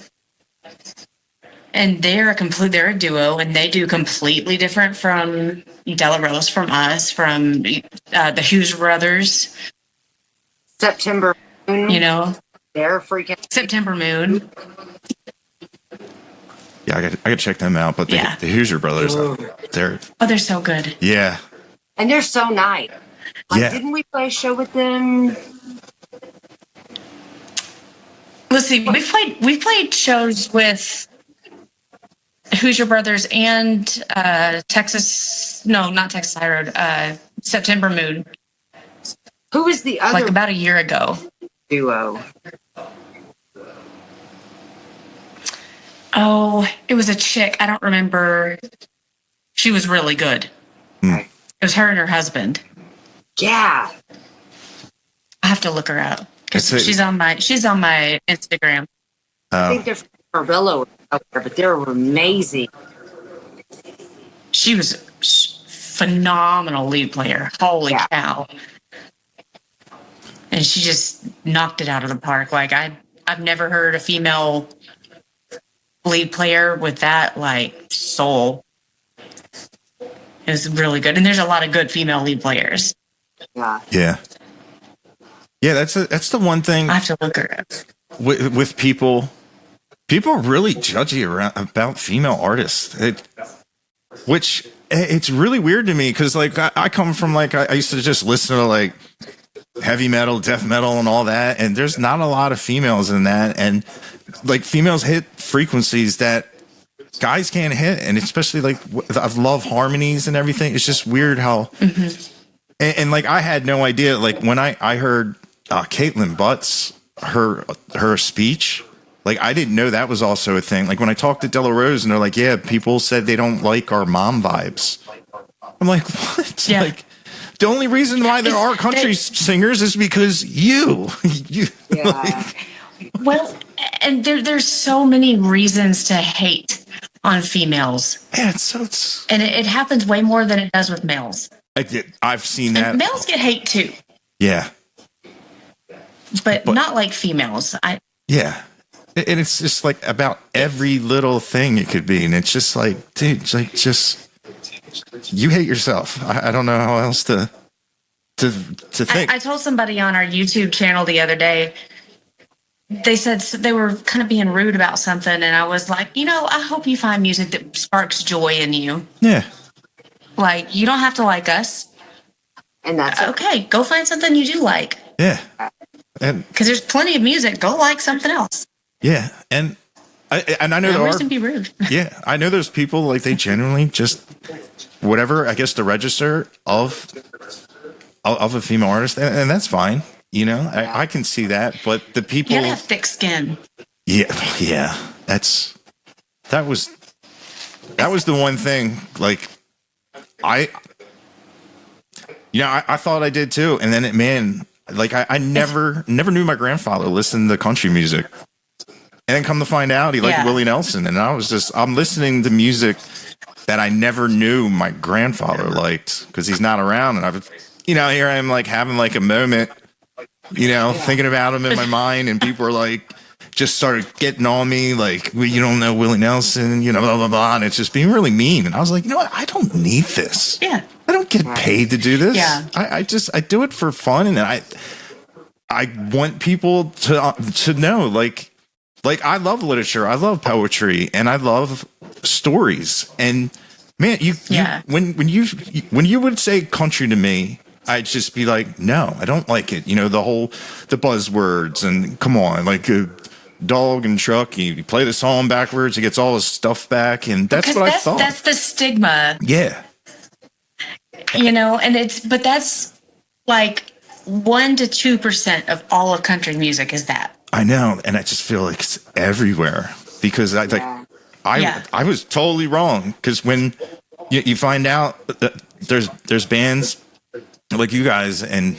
And they're a duo, and they do completely different from Della Rose, from us, from the Hughes Brothers. September Moon. They're freaking September Moon. Yeah, I got to check them out. But the Hoosier Brothers, they're so good. Yeah, and they're so nice. Like, yeah. didn't we play a show with them? Let's see. We played shows with Hoosier Brothers and Texas. No, not Texas High Road. September Moon. Who was the other? Like about a year ago. Duo. Oh, it was a chick. I don't remember. She was really good. It was her and her husband. Yeah. I have to look her up because she's on my Instagram. I think they're from Carrillo or somewhere, but they were amazing. She was a phenomenal lead player. Holy cow. And she just knocked it out of the park. Like I've never heard a female lead player with that like soul. It was really good. And there's a lot of good female lead players. Yeah. Yeah, that's the one thing I have to look her up. with people. People really judge you about female artists, which it's really weird to me because like I come from like I used to just listen to like heavy metal, death metal, and all that, and there's not a lot of females in that, and like females hit frequencies that guys can't hit, and especially like I love harmonies and everything. It's just weird how, and like I had no idea. Like when I heard Caitlin Butts her speech. Like, I didn't know that was also a thing. Like, when I talked to Della Rose and they're like, yeah, people said they don't like our mom vibes. I'm like, what? Yeah. Like, the only reason why there are country singers is because you. Yeah. Well, and there's so many reasons to hate on females. Yeah, and it happens way more than it does with males. I've seen that. And males get hate too. Yeah. But not like females. Yeah. And it's just like about every little thing it could be. And it's just like, dude, like just, you hate yourself. I don't know how else to think. I told somebody on our YouTube channel the other day, they said they were kind of being rude about something. And I was like, I hope you find music that sparks joy in you. Yeah. Like, you don't have to like us. And that's okay. Go find something you do like. Yeah. And because there's plenty of music. Go like something else. Yeah, and I know there reason to be rude. Yeah, I know there's people like they genuinely just whatever. I guess the register of a female artist, and that's fine. I can see that. But the people, you gotta have thick skin. Yeah, that was the one thing. Like I thought I did too, and then I never knew my grandfather listened to country music. And then come to find out he liked Willie Nelson. And I'm listening to music that I never knew my grandfather liked because he's not around. And here I am like having like a moment, thinking about him in my mind. And people are like, just started getting on me like, well, you don't know Willie Nelson, blah, blah, blah. And it's just being really mean. And I was like, you know what? I don't need this. Yeah. I don't get paid to do this. Yeah. I do it for fun. And I want people to know, like I love literature, I love poetry, and I love stories. And man, when you would say country to me, I'd just be like, no, I don't like it. The buzzwords and come on, like a dog and truck. You play the song backwards, he gets all his stuff back, and that's what I thought. That's the stigma. Yeah. And but that's like 1% to 2% of all of country music is that. I know, and I just feel like it's everywhere because I was totally wrong because when you find out that there's bands like you guys, and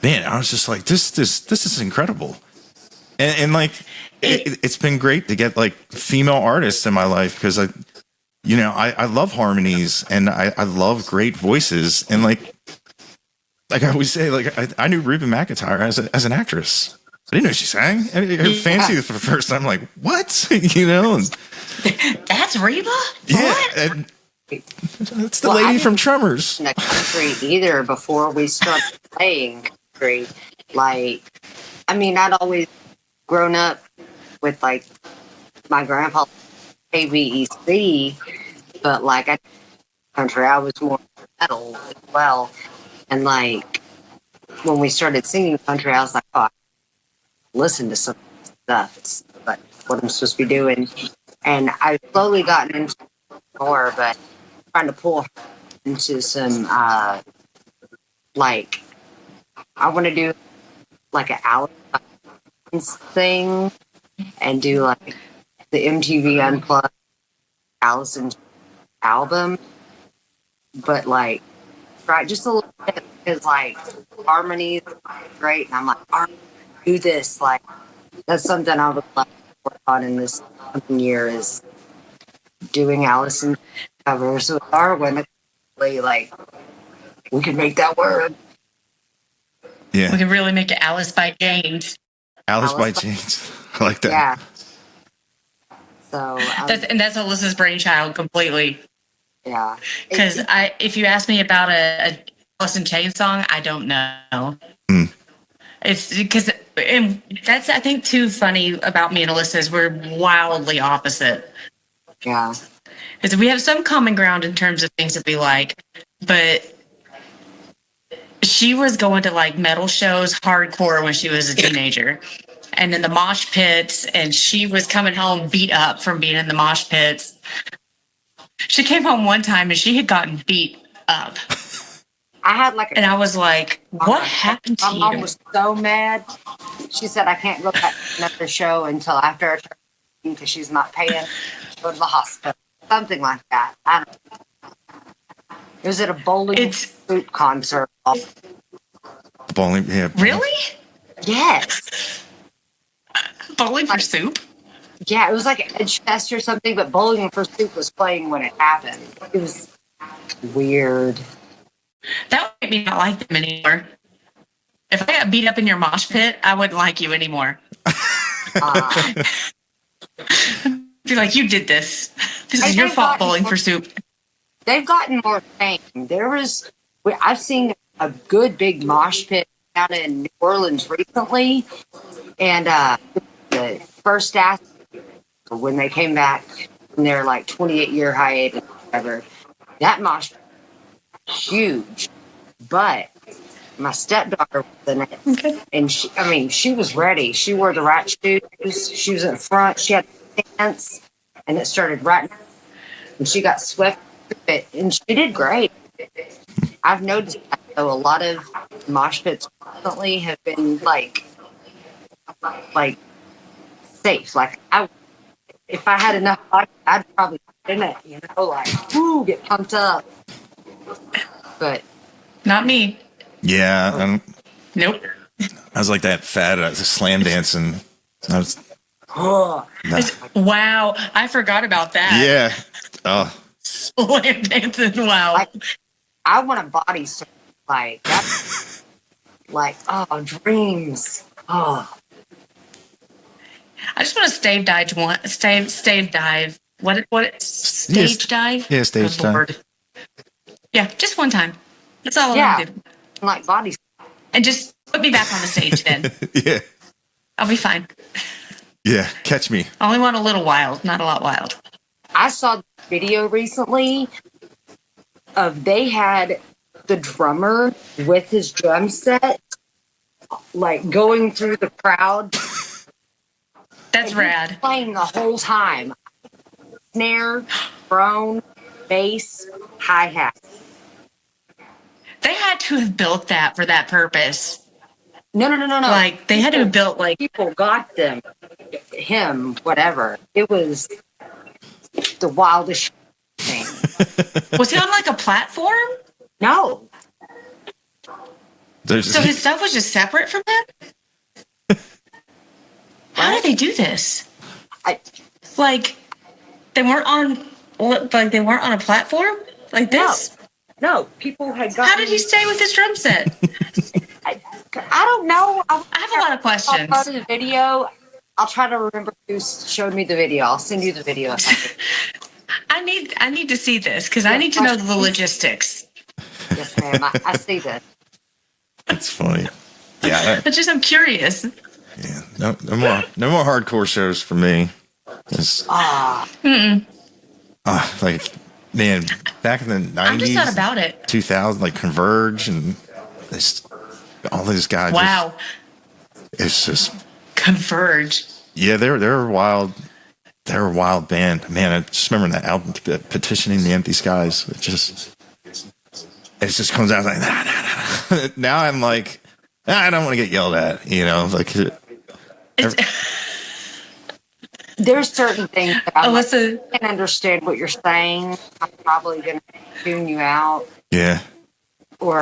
man, I was just like, this is incredible, and like it's been great to get like female artists in my life because I love harmonies and I love great voices, and like I always say, like I knew Reba McEntire as an actress. I didn't know she sang. I heard Fancy for the first time. I'm like, what? That's Reba? Yeah. And that's the lady from Tremors. In the country either before we started playing country. Like, I mean, I'd always grown up with like my grandpa KVEC, but like I country, I was more metal as well. And like when we started singing country, I was like, oh, I listen to some stuff. It's like what I'm supposed to be doing. And I've slowly gotten into more, but trying to pull into some like I want to do like an Alice thing and do like the MTV Unplugged Allison album, but like right just a little bit because like harmony is great, and I'm like, I do this. Like that's something I would love to work on in this coming year is doing Allison covers with Darwin. Like we can make that work. Yeah. We can really make it Alice by James. Alice by James. I like that. Yeah. So that's Alyssa's brainchild completely. yeah. Because if you ask me about a Alice in Chains song, I don't know. Mm. It's because that's I think too funny about me and Alyssa is we're wildly opposite. Yeah. Because we have some common ground in terms of things that we like, but she was going to like metal shows hardcore when she was a teenager. And in the mosh pits, and she was coming home beat up from being in the mosh pits. She came home one time and she had gotten beat up. I had like and I was like, what happened to you? My mom was so mad. She said I can't go back to another show until after I turn because she's not paying to go to the hospital. Something like that. I don't know. It was at a bowling soup concert. Bowling, yeah. Really? Yes. Bowling for Soup? Yeah, it was like Edge Fest or something, but Bowling for Soup was playing when it happened. It was weird. That would make me not like them anymore. If I got beat up in your mosh pit, I wouldn't like you anymore. Be like, you did this. This is your fault, Bowling for Soup. They've gotten more fame. I've seen a good big mosh pit down in New Orleans recently, and the first act when they came back in their like 28-year hiatus, whatever, that mosh pit was huge. But my stepdaughter was in it, and she was ready. She wore the right shoes. She was in front. She had pants, and it started right. And she got swept through it, and she did great. I've noticed that, though, a lot of mosh pits recently have been like safe. Like if I had enough, I'd probably get in it. Get pumped up. But not me. Yeah. Nope. I was like that fat slam dancing. I was. Wow, I forgot about that. Yeah. Oh. Slam dancing. Wow. I want a body surf like that. Dreams. Oh. I just want to stage dive. Stage dive. What? Stage dive? Yeah, stage dive. Yeah, just one time. That's all I want to do. Like body surf. And just put me back on the stage then. Yeah. I'll be fine. Yeah, catch me. I only want a little wild, not a lot wild. I saw the video recently of they had the drummer with his drum set, like going through the crowd. That's rad. Playing the whole time. Snare, drone, bass, hi-hat. They had to have built that for that purpose. No. Like, they had to have built, like... People got him, whatever. It was the wildest thing. Was he on, like, a platform? No. So his stuff was just separate from him? How did they do this? They weren't on a platform like this? No, people had gotten... How did he stay with his drum set? I don't know. I have a lot of questions. I'll the video. I'll try to remember who showed me the video. I'll send you the video. I need to see this because I need to know the logistics. Yes, ma'am. I see that. That's funny. Yeah. I'm curious. Yeah. No more hardcore shows for me. Like, man, back in the 90s, I'm just not about it. 2000, like Converge and all these guys. Wow. It's just Converge. Yeah, they're a wild. They're a wild band, man. I just remember that album, Petitioning the Empty Skies. It just comes out like nah. Now I'm like, I don't want to get yelled at, like. There's certain things that I Alyssa, can't understand what you're saying. I'm probably going to tune you out. Yeah. Or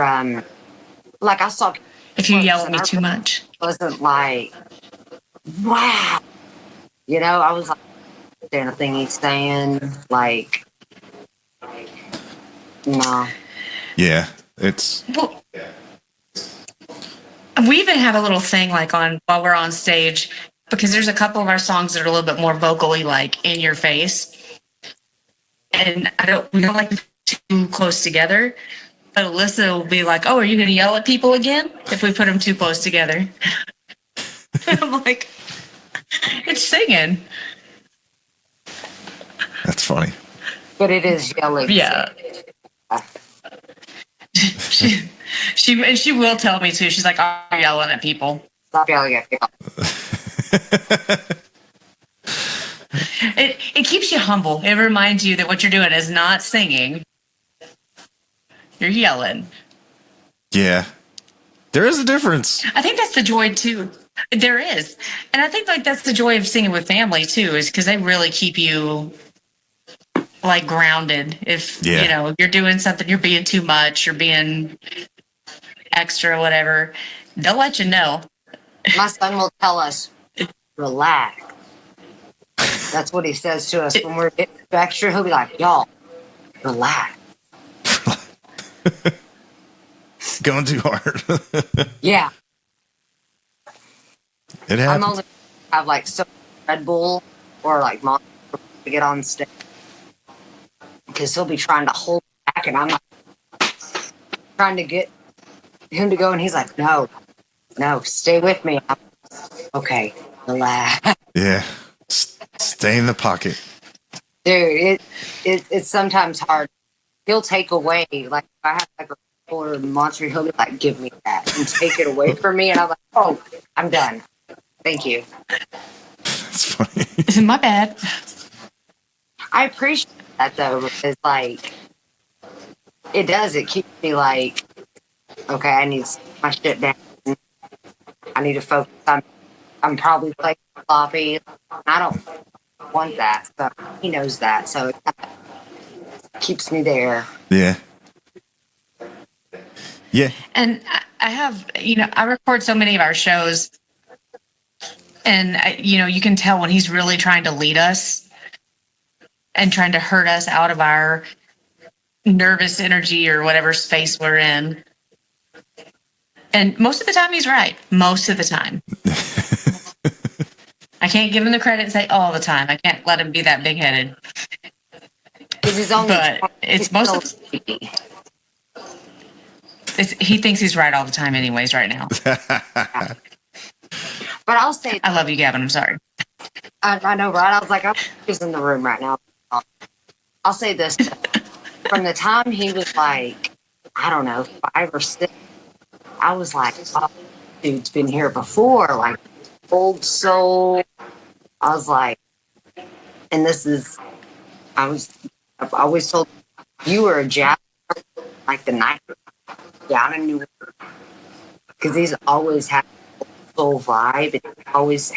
like I saw. If you yell at me too much, wasn't like, wow. I was like, anything he's saying, like, no. Yeah, it's. Well, we even have a little thing like while we're on stage, because there's a couple of our songs that are a little bit more vocally like in your face, and we don't like too close together. But Alyssa will be like, "Oh, are you going to yell at people again if we put them too close together?" And I'm like, "It's singing." That's funny. But it is yelling. Yeah. She will tell me too. She's like, "Oh, you're yelling at people." Stop yelling at people. It keeps you humble. It reminds you that what you're doing is not singing. You're yelling. Yeah. There is a difference. I think that's the joy too. There is. And I think like that's the joy of singing with family too, is because they really keep you like grounded. If you're doing something, you're being too much, you're being extra, whatever, they'll let you know. My son will tell us, relax. That's what he says to us when we're getting extra. He'll be like, y'all, relax. Going too hard. Yeah. It happens. I'm only have like some Red Bull or like Monster to get on stage because he'll be trying to hold back, and I'm like trying to get him to go, and he's like, no, stay with me. I'm, okay, relax. Yeah, stay in the pocket, dude. It's sometimes hard. He'll take away, like if I have like a or Monster, he'll be like, give me that and take it away from me, and I'm like, oh, I'm done. Thank you. That's funny. Isn't my bad. I appreciate that though, because like it keeps me like, okay, I need to sit my shit down. I need to focus. I'm probably playing sloppy. I don't want that. So he knows that. So it keeps me there. Yeah. Yeah. And I have, I record so many of our shows, and, you can tell when he's really trying to lead us and trying to hurt us out of our nervous energy or whatever space we're in. And most of the time he's right. Most of the time. I can't give him the credit and say all the time. I can't let him be that big-headed. Because he's only but it's most of he thinks he's right all the time anyways right now. But I'll say, I love you, Gavin. I'm sorry. I know, right? I was like, he's in the room right now. I'll say this. From the time he was like, I don't know, 5 or 6, I was like, oh, dude's been here before. Like, old soul. I was like, and I've always told you were a jazz, like the night down in New York. Because he's always had soul vibe, and always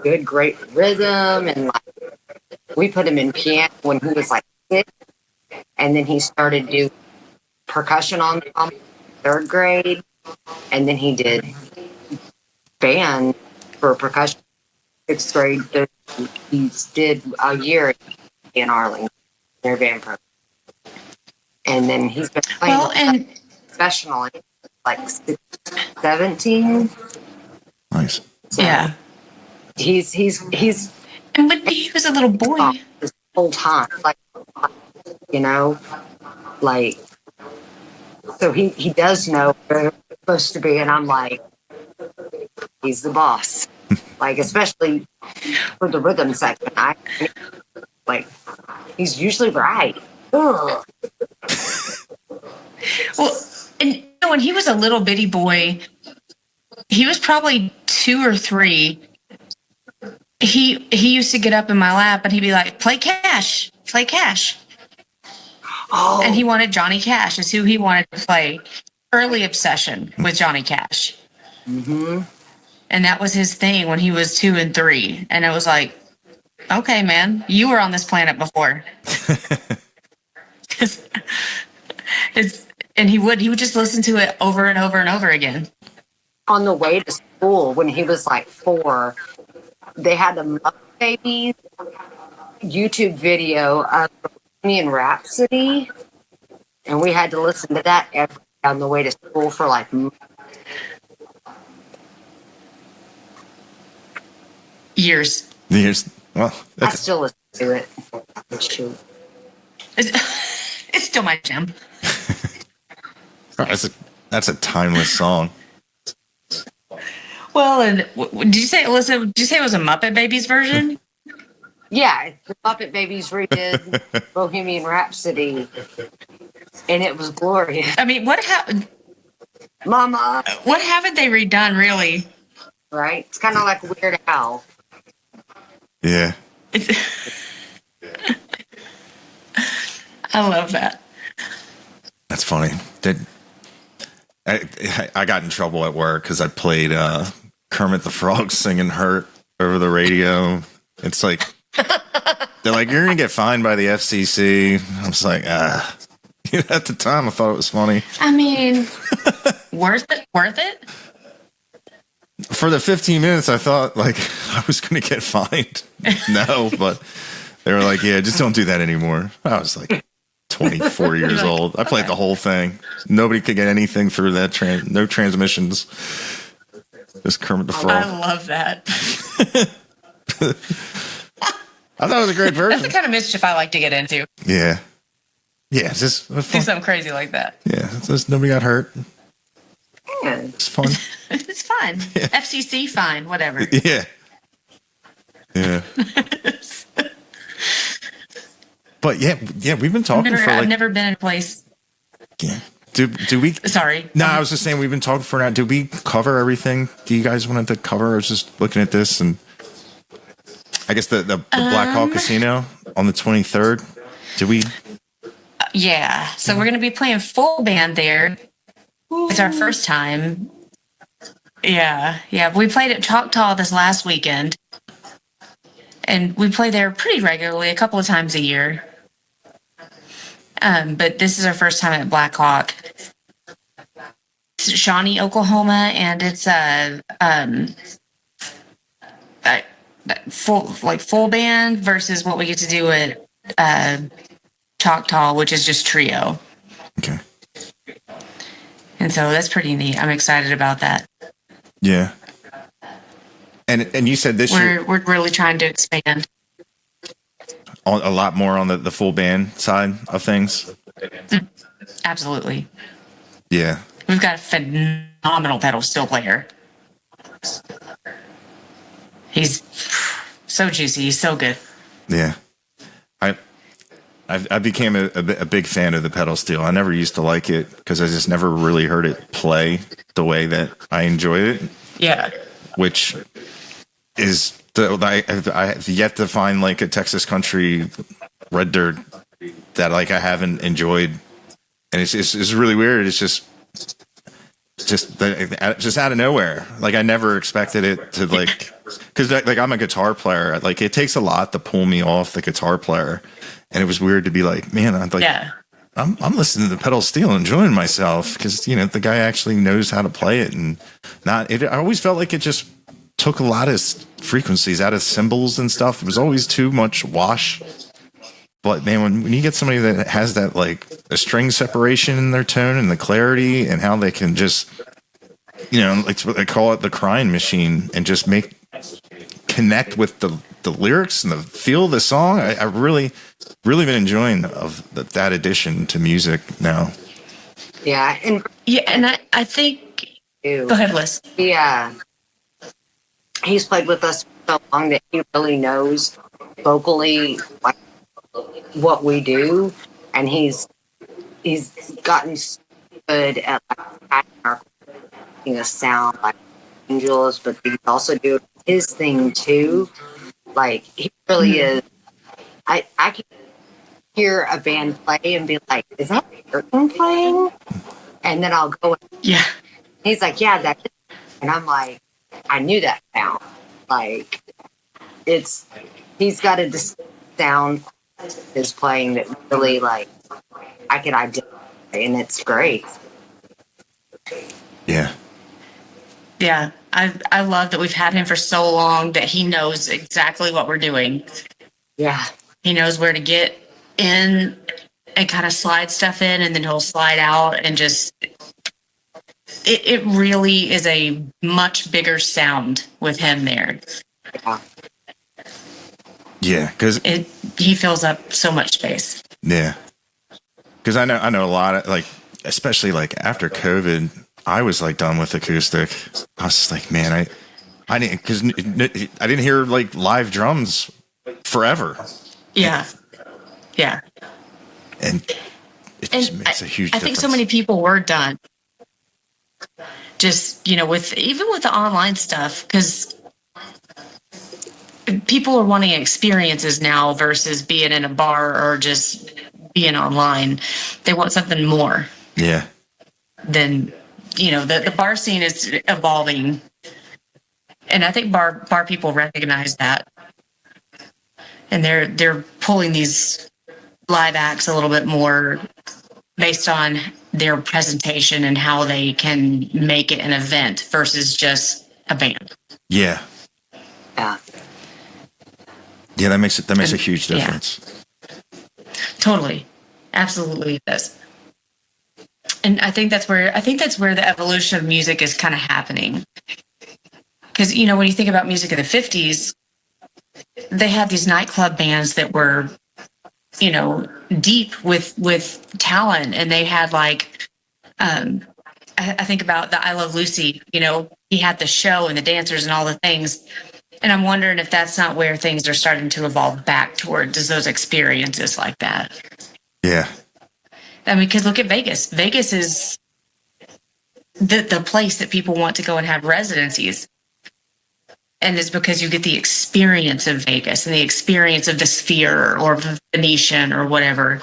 good, great rhythm, and like we put him in piano when he was like 6, and then he started doing percussion on 3rd grade, and then he did band for percussion 6th grade. He did a year in Arlington, their band program, and then he's been playing professional like 17. Nice. So yeah. He's and when he was a little boy this whole time, like like so he does know where it's supposed to be, and I'm like, he's the boss. Like especially for the rhythm section. Like, he's usually right. Ugh. Well, and you know, when he was a little bitty boy, he was probably 2 or 3. He used to get up in my lap and he'd be like, "Play Cash, play Cash." Oh, And he wanted Johnny Cash is who he wanted to play. Early obsession with Johnny Cash. mm-hmm. And that was his thing when he was 2 and 3. And I was like, okay, man, you were on this planet before. And he would just listen to it over and over and over again. On the way to school, when he was like 4, they had the Muppet Babies YouTube video of Bohemian Rhapsody, and we had to listen to that every day on the way to school for like Years. Well, I still listen to it. Shoot. It's still my jam. that's a timeless song. Well, and did you say it was a Muppet Babies version? Yeah, the Muppet Babies redid Bohemian Rhapsody, and it was glorious. I mean, what happened? Mama! What haven't they redone, really? Right? It's kind of like Weird Al. Yeah. I love that. That's funny. I got in trouble at work because I played Kermit the Frog singing "Hurt" over the radio. It's like they're like, "You're gonna get fined by the FCC." I was like, At the time, I thought it was funny. I mean, worth it? Worth it? For the 15 minutes, I thought like I was gonna get fined. No, but they were like, "Yeah, just don't do that anymore." I was like 24 years old. I played the whole thing. Nobody could get anything through that. No transmissions. Just Kermit the Frog. I love that. I thought it was a great version. That's the kind of mischief I like to get into. Yeah. Yeah, it's just do something crazy like that. Yeah, it's just nobody got hurt. Yeah. It's fun. It's fine. Yeah. FCC fine, whatever. Yeah. Yeah. But yeah, we've been talking I've never been in a place. Yeah. Do we? Sorry. No, I was just saying we've been talking for now. Did we cover everything? Do you guys wanted to cover? I was just looking at this, and I guess the Black Hawk Casino on the 23rd. Did we? Yeah. So we're going to be playing full band there. It's our first time. Yeah. We played at Choctaw this last weekend. And we play there pretty regularly, a couple of times a year. But this is our first time at Black Hawk. It's Shawnee, Oklahoma, and it's full band versus what we get to do at Choctaw, which is just trio. Okay. And so that's pretty neat. I'm excited about that. Yeah. And you said this year we're really trying to expand a lot more on the full band side of things. Absolutely. Yeah. We've got a phenomenal pedal steel player. He's so juicy. He's so good. Yeah. I became a big fan of the pedal steel. I never used to like it because I just never really heard it play the way that I enjoy it. Yeah. Which is I've yet to find like a Texas country red dirt that like I haven't enjoyed, and it's really weird. It's just out of nowhere. Like I never expected it to like, because like I'm a guitar player. Like it takes a lot to pull me off the guitar player, and it was weird to be like, man, I'm like, yeah. I'm listening to the pedal steel, enjoying myself because the guy actually knows how to play it, and not. I always felt like it just took a lot of frequencies out of cymbals and stuff. It was always too much wash. But man, when you get somebody that has that like a string separation in their tone and the clarity and how they can just, like what they call it, the crying machine, and just connect with the lyrics and the feel of the song. I really been enjoying that addition to music now. Yeah, and I think. Go ahead, Liz. Yeah, he's played with us so long that he really knows vocally like what we do, and he's gotten so good at like making us sound like angels, but he's also doing his thing too. Like he really is. I can hear a band play and be like, "Is that Burton playing?" And then I'll go. Yeah. He's like, "Yeah, that." And I'm like, "I knew that sound." Like he's got a distinct sound is playing that really like I can identify, and it's great. Yeah. Yeah. I love that we've had him for so long that he knows exactly what we're doing. Yeah. He knows where to get in and kind of slide stuff in, and then he'll slide out, and just it really is a much bigger sound with him there. Yeah. Yeah, because He fills up so much space. yeah, because I know a lot of like, especially like after COVID, I was like done with acoustic. I was just like, man, I didn't, because I didn't hear like live drums forever. Yeah. Yeah. And it just makes a huge difference. I think so many people were done. Just, even with the online stuff, because people are wanting experiences now versus being in a bar or just being online. They want something more. Yeah. Than, the bar scene is evolving. And I think bar people recognize that. And they're pulling these live acts a little bit more based on their presentation and how they can make it an event versus just a band. Yeah. Yeah. Yeah, that makes a huge difference. Yeah. Totally. Absolutely it does. And I think that's where the evolution of music is kind of happening. Because, when you think about music in the 50s, they had these nightclub bands that were, deep with talent, and they had like, I think about the I Love Lucy, he had the show and the dancers and all the things. And I'm wondering if that's not where things are starting to evolve back towards those experiences like that. Yeah. I mean, because look at Vegas. Vegas is the place that people want to go and have residencies. And it's because you get the experience of Vegas and the experience of the Sphere or the Venetian or whatever.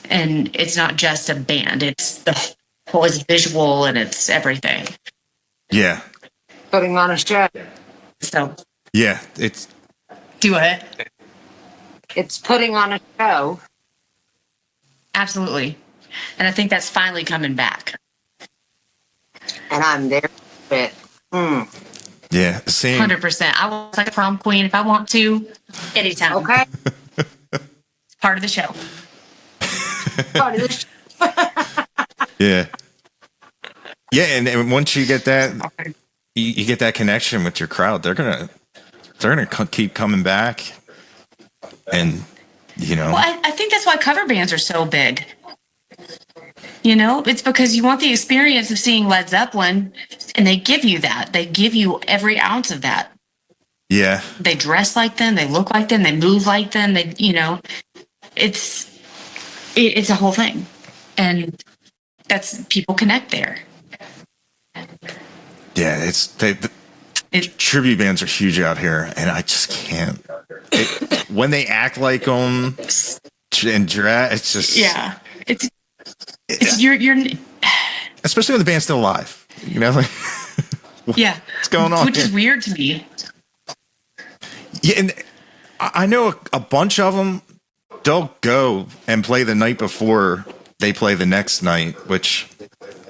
And it's not just a band. It's it's visual and it's everything. Yeah. Putting on a show. So. Yeah, it's. Do it. It's putting on a show. Absolutely. And I think that's finally coming back. And I'm there for it. Yeah, same. 100%. I was like a prom queen if I want to, anytime. Okay. It's part of the show. Part of the show. Yeah. Yeah, and once you get that, you get that connection with your crowd, they're gonna keep coming back, and Well, I think that's why cover bands are so big. It's because you want the experience of seeing Led Zeppelin, and they give you that. They give you every ounce of that. Yeah. They dress like them. They look like them. They move like them. It's a whole thing, and that's people connect there. Yeah, tribute bands are huge out here, and I just can't. When they act like them and dress, it's just it's you're especially when the band's still alive. Like, what's going on? Which is weird to me. Yeah, and I know a bunch of them. They'll go and play the night before they play the next night, which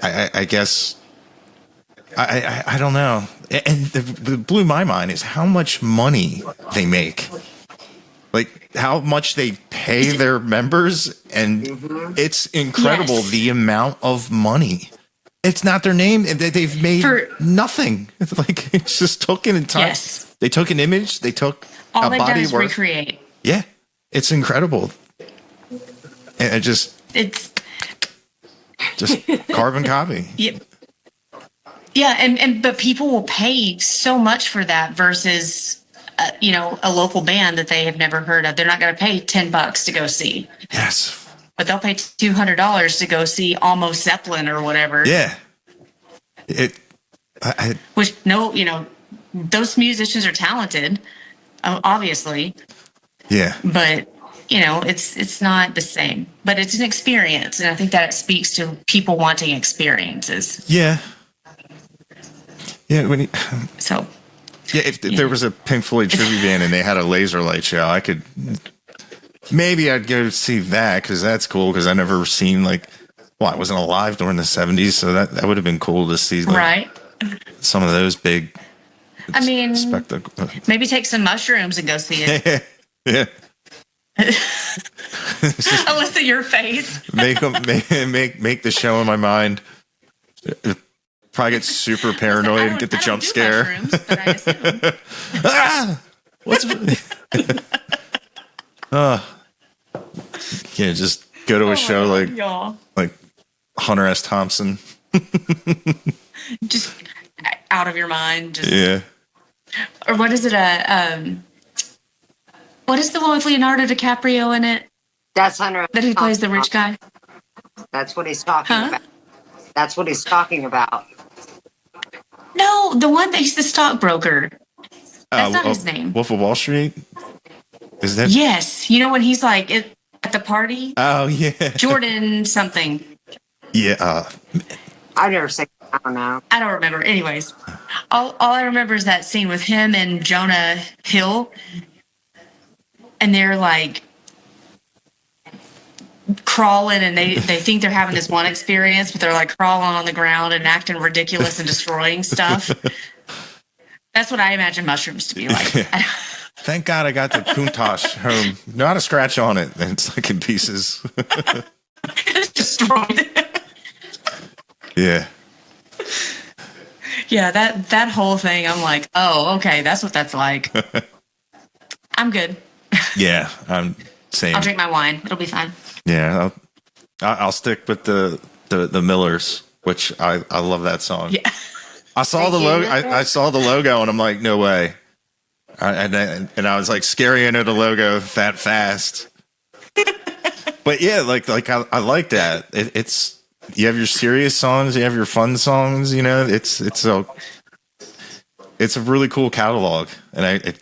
I guess. I don't know. And the blew my mind is how much money they make. Like how much they pay their members, and it's incredible the amount of money. It's not their name. They've made nothing. It's like it's just taken in time. Yes. They took an image. They took all a they've body done is work. Recreate. Yeah, it's incredible. And it's just carbon copy. Yep. Yeah, but people will pay so much for that versus, a local band that they have never heard of. They're not going to pay $10 to go see. Yes. But they'll pay $200 to go see Almost Zeppelin or whatever. Yeah. Which those musicians are talented, obviously. Yeah. But it's not the same. But it's an experience, and I think that it speaks to people wanting experiences. Yeah. Yeah. So. Yeah, if there was a Pink Floyd tribute band and they had a laser light show, I'd go see that because that's cool. Because I never seen I wasn't alive during the 70s, so that would have been cool to see. Right. Some of those big. I mean, spectacle. Maybe take some mushrooms and go see it. Yeah. Alyssa, your face. make the show in my mind. Probably get super paranoid and get the jump scare. But I assume. What's yeah, just go to a show like Hunter S. Thompson. Just out of your mind. Yeah. Or what is it? What is the one with Leonardo DiCaprio in it? That's Hunter. That he plays the rich guy. That's what he's talking about. That's what he's talking about. No, the one that he's the stockbroker. That's not his name. Wolf of Wall Street? Is that? Yes. You know when he's at the party? Oh, yeah. Jordan something. Yeah. I've never seen. I don't know. I don't remember. Anyways, all I remember is that scene with him and Jonah Hill. And they're crawling and they think they're having this one experience, but they're crawling on the ground and acting ridiculous and destroying stuff. That's what I imagine mushrooms to be like. Thank God I got the Countach home. Not a scratch on it. It's in pieces. It's destroyed. Yeah. Yeah, that whole thing, I'm like, oh, okay, that's what that's like. I'm good. Yeah, I'm same. I'll drink my wine. It'll be fine. Yeah, I'll stick with the Millers, which I love that song. Yeah. I saw the logo. I saw the logo, and I'm like, no way. And I was scary into the logo that fast. But yeah, I like that. It's you have your serious songs, you have your fun songs. It's a really cool catalog, and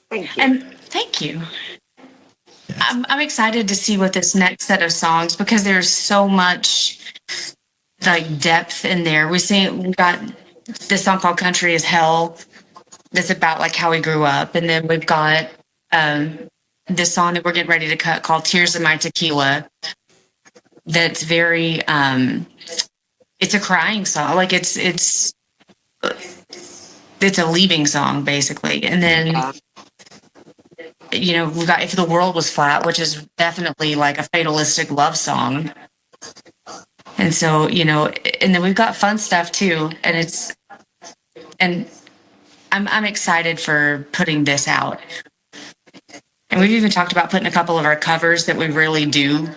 Thank you. And thank you. I'm excited to see what this next set of songs, because there's so much depth in there. We got this song called Country is Hell. That's about how we grew up. And then we've got this song that we're getting ready to cut called Tears in My Tequila. That's very, it's a crying song. It's a leaving song basically. And then, we've got If the World Was Flat, which is definitely a fatalistic love song. And so, and then we've got fun stuff too. And I'm excited for putting this out. And we've even talked about putting a couple of our covers that we really do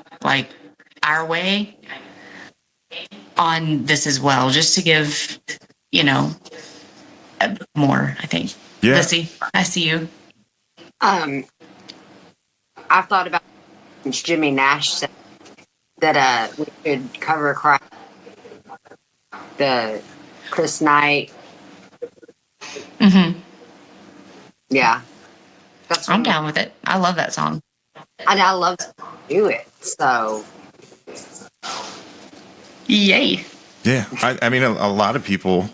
our way on this as well, just to give, more, I think. Yeah. Lissy, I see you. I've thought about Jimmy Nash said that we could cover the Chris Knight. Mm-hmm. Yeah. I'm down with it. I love that song. And I love to do it. So. Yay. Yeah. I mean, a lot of people,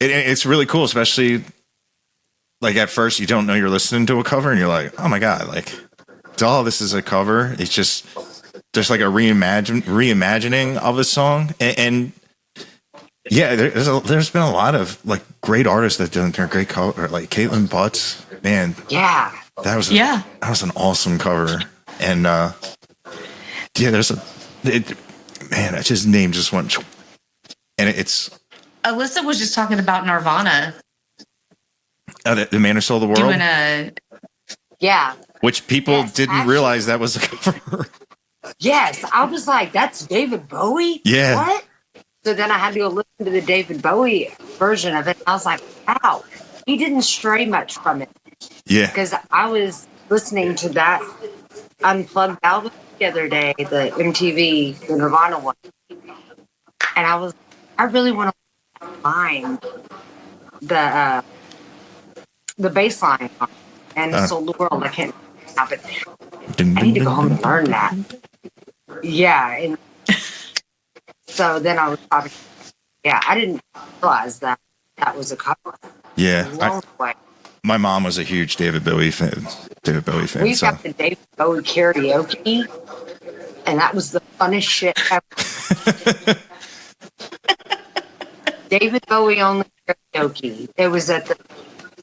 it's really cool, especially at first you don't know you're listening to a cover and you're like, oh my God, this is a cover. It's just a reimagining of a song. And yeah, there's been a lot of great artists that done their great cover, like Caitlin Butts. Man, yeah, that was an awesome cover. And his name just went, and it's Alyssa was just talking about Nirvana. The Man Who Sold the World. Doing yeah, which people didn't realize that was a cover. Yes, I was like, that's David Bowie. Yeah. What? So then I had to go listen to the David Bowie version of it. I was like, wow, he didn't stray much from it. Yeah. Because I was listening to that Unplugged album the other day, the MTV, the Nirvana one. And I really want to find the bass line on it. And Soul the World. I can't stop it. I need to go home and learn that. Yeah. And so then I was talking, I didn't realize that was a cover. Yeah. My mom was a huge David Bowie fan. We got the David Bowie karaoke, and that was the funnest shit ever. David Bowie only karaoke. It was at the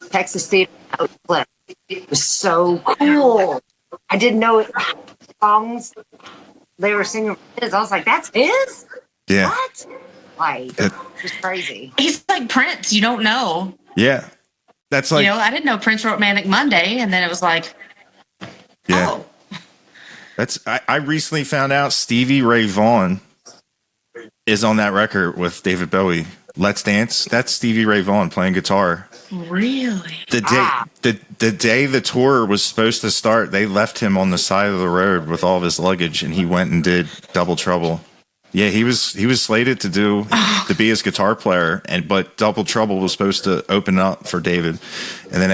Texas Theater in Oak Cliff. It was so cool. I didn't know it. Songs they were singing his. I was like, that's his? Yeah. What? Like, it was crazy. He's like Prince. You don't know. Yeah. That's like, I didn't know Prince wrote Manic Monday, and then it was like, yeah. I recently found out Stevie Ray Vaughan is on that record with David Bowie. Let's Dance. That's Stevie Ray Vaughan playing guitar. Really? The day the tour was supposed to start, they left him on the side of the road with all of his luggage, and he went and did Double Trouble. Yeah, he was slated to be his guitar player, but Double Trouble was supposed to open up for David, and then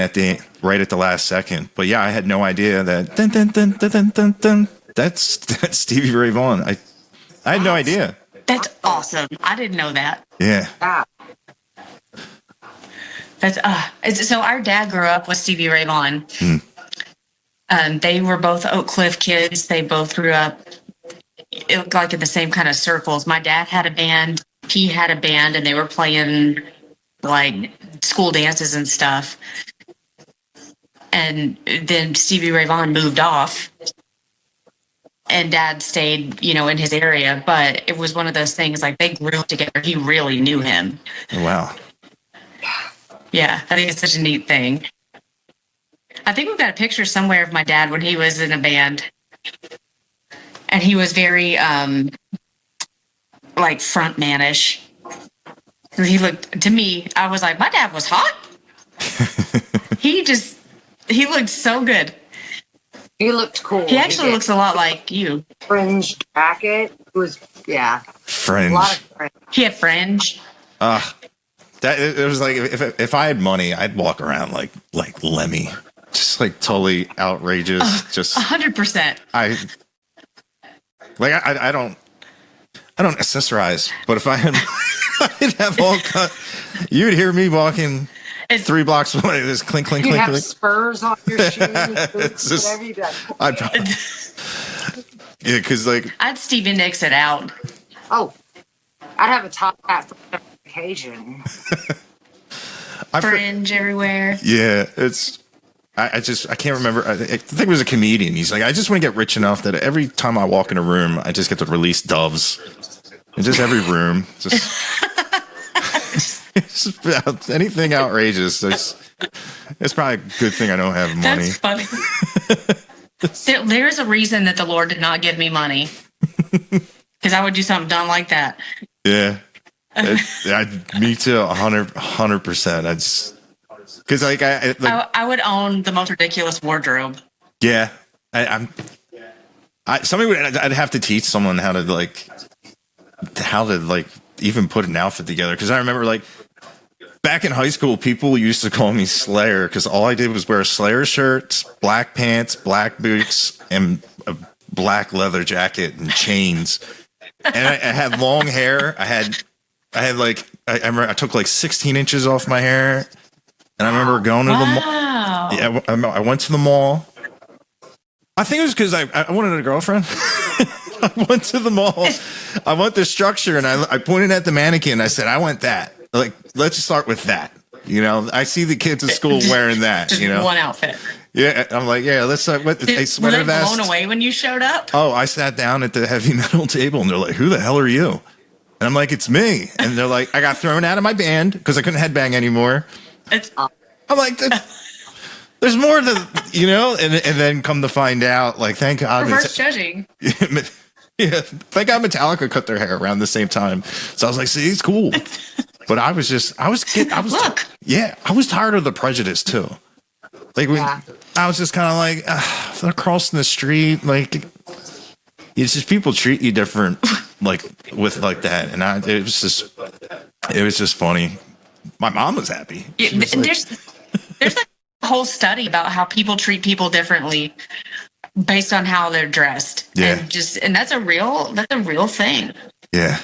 right at the last second. But yeah, I had no idea that dun, dun, dun, dun, dun, dun, dun, that's Stevie Ray Vaughan. I had no idea. That's awesome. I didn't know that. Yeah. That's so our dad grew up with Stevie Ray Vaughan. They were both Oak Cliff kids. They both grew up it looked like in the same kind of circles. My dad had a band, he had a band, and they were playing like school dances and stuff. And then Stevie Ray Vaughan moved off, and Dad stayed, in his area. But it was one of those things like they grew up together. He really knew him. Wow. Yeah, I think it's such a neat thing. I think we've got a picture somewhere of my dad when he was in a band. And he was very, like, frontman-ish. He looked, to me, I was like, my dad was hot. He looked so good. He looked cool. He actually looks a lot like you. Fringe jacket. It was, Fringe. A lot of fringe. He had fringe. It was like, if I had money, I'd walk around like Lemmy. Just like totally outrageous. Just 100%. I don't accessorize, but if I had, I'd have all cut. You'd hear me walking 3 blocks away. There's clink, clink, You'd clink, have clink. spurs on your shoes. It's just, Whatever you do. I'd probably, yeah, because like I'd Stevie Nicks it out. Oh, I'd have a top hat for every occasion. Fringe everywhere. Yeah, it's. I can't remember. I think it was a comedian. He's like, I just want to get rich enough that every time I walk in a room, I just get to release doves in just every room. Just about anything outrageous. It's probably a good thing I don't have money. That's funny. There's a reason that the Lord did not give me money, because I would do something dumb like that. Yeah, me too. 100%. Because I would own the most ridiculous wardrobe. Yeah, I'd have to teach someone how to even put an outfit together. Because I remember back in high school, people used to call me Slayer because all I did was wear Slayer shirts, black pants, black boots, and a black leather jacket and chains. And I had long hair. I remember I took 16 inches off my hair. And I remember going to the mall. Yeah, I went to the mall. I think it was because I wanted a girlfriend. I went to the mall. I want the structure, and I pointed at the mannequin. I said, I want that. Let's start with that. I see the kids at school wearing that. Just one outfit. Yeah, I'm like, yeah, let's start with a sweater vest. Were they blown away when you showed up? Oh, I sat down at the heavy metal table, and they're like, who the hell are you? And I'm like, it's me. And they're like, I got thrown out of my band because I couldn't headbang anymore. I'm like, there's more to, and then come to find out, thank God. Reverse judging. Yeah, thank God Metallica cut their hair around the same time. So I was like, see, it's cool. But I was Look. I was tired of the prejudice too. Like when I was just kind of like, they're crossing the street, like it's just people treat you different, like with like that, and it was just funny. My mom was happy. Yeah, Was like, there's a whole study about how people treat people differently based on how they're dressed. Yeah. And that's a real thing. yeah,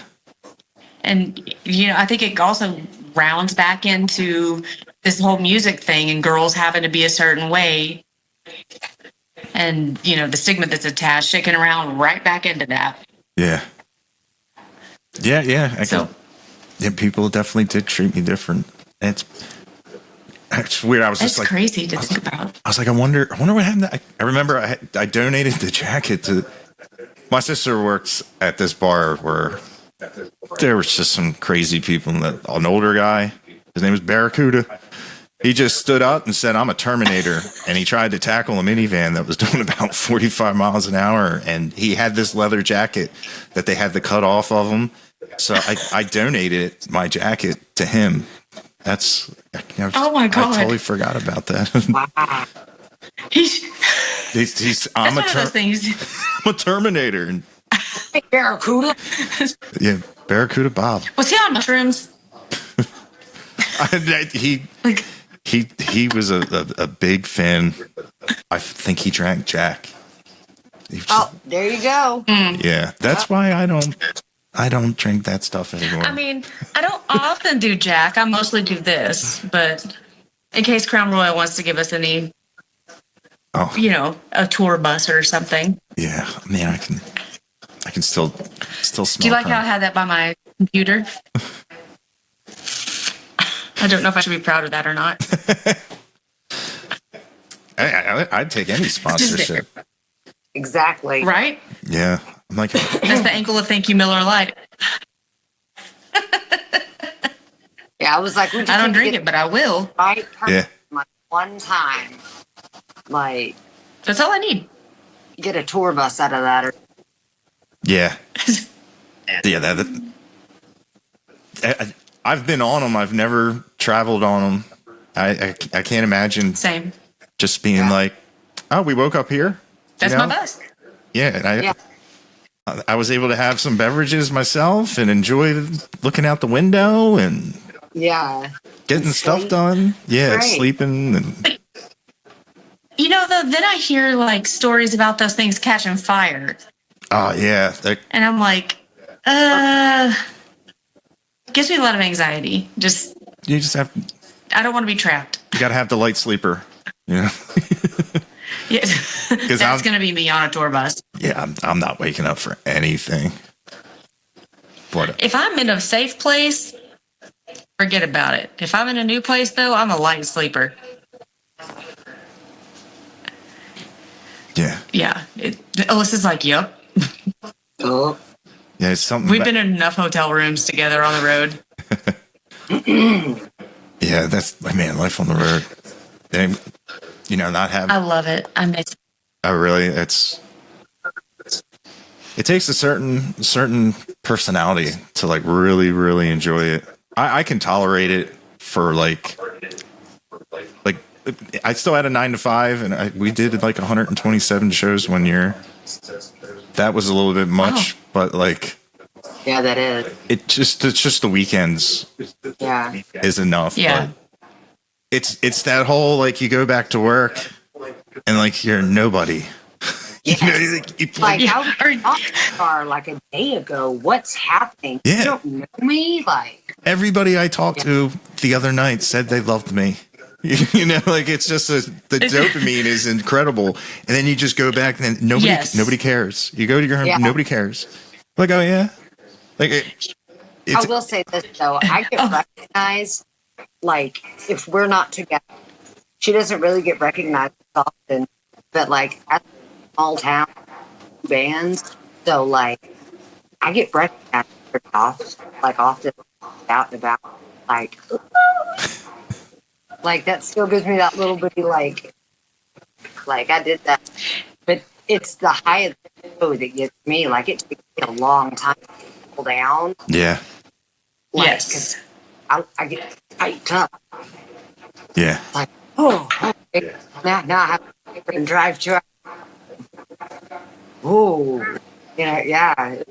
And I think it also rounds back into this whole music thing and girls having to be a certain way. And the stigma that's attached, shaking around right back into that. yeah. People definitely did treat me different. It's weird. I was just That's like crazy to think about. I was like, I wonder what happened. I remember I donated the jacket to my sister. Works at this bar where there was just some crazy people. An older guy, his name was Barracuda. He just stood up and said, "I'm a Terminator," and he tried to tackle a minivan that was doing about 45 miles an hour. And he had this leather jacket that they had to cut off of him. So I donated my jacket to him. Oh my God. I totally forgot about that. Wow. I'm one of those things. I'm a Terminator. And, Hey, Barracuda. yeah, Barracuda Bob. Was he on mushrooms? He was a big fan. I think he drank Jack. There you go. Yeah, that's why I don't drink that stuff anymore. I mean, I don't often do Jack. I mostly do this, but in case Crown Royal wants to give us any, a tour bus or something. Yeah, I mean, I can still smell. Do you like how I had that by my computer? I don't know if I should be proud of that or not. I'd take any sponsorship. Exactly. Right? Yeah, I'm like, That's the ankle of Thank You Miller Lite. Yeah, I was like, I don't drink it, but I will. Right? Yeah. Like one time, like That's all I need. get a tour bus out of that. yeah, I've been on them. I've never traveled on them. I can't imagine Same. just being like, oh, we woke up here. That's my bus. Yeah, and I was able to have some beverages myself and enjoy looking out the window and getting stuff done. Yeah, Right. sleeping and Then I hear like stories about those things catching fire. oh yeah, And I'm like, gives me a lot of anxiety. you just have I don't want to be trapped. you got to have the light sleeper. Yeah, Yeah. That's going to be me on a tour bus. yeah. I'm not waking up for anything. But If I'm in a safe place, forget about it. If I'm in a new place, though, I'm a light sleeper. yeah, Yeah. Alyssa's like, yep. Oh, yeah. It's something. We've been in enough hotel rooms together on the road. Yeah, that's man. Life on the road. And, not having. I love it. I miss it. Oh, really? It takes a certain personality to like really, really enjoy it. I can tolerate it for like I still had a 9 to 5 and we did like 127 shows one year. That was a little bit much, but like, yeah, that is. it's just the weekends Yeah. is enough. Yeah. But it's that whole, like you go back to work and like you're nobody. Yes. Like, Yeah. I was in the car like a day ago. What's happening? Yeah. You don't know me? Like, Everybody I talked to the other night said they loved me. Like it's just the dopamine is incredible, and then you just go back and then nobody cares. You go to your home, nobody cares. Like, oh yeah, like I will say this though, I get recognized. Like, if we're not together, she doesn't really get recognized often. But like at small town bands, so like I get recognized pretty often, out and about, like. Like, that still gives me that little bitty, like I did that. But it's the high of the show that gets me. Like, it takes a long time to cool down. Yeah. Like, Yes. 'cause I get hyped up. Yeah. Like, oh, okay. Now I have to freaking drive 2 hours. Oh, yeah. Yeah.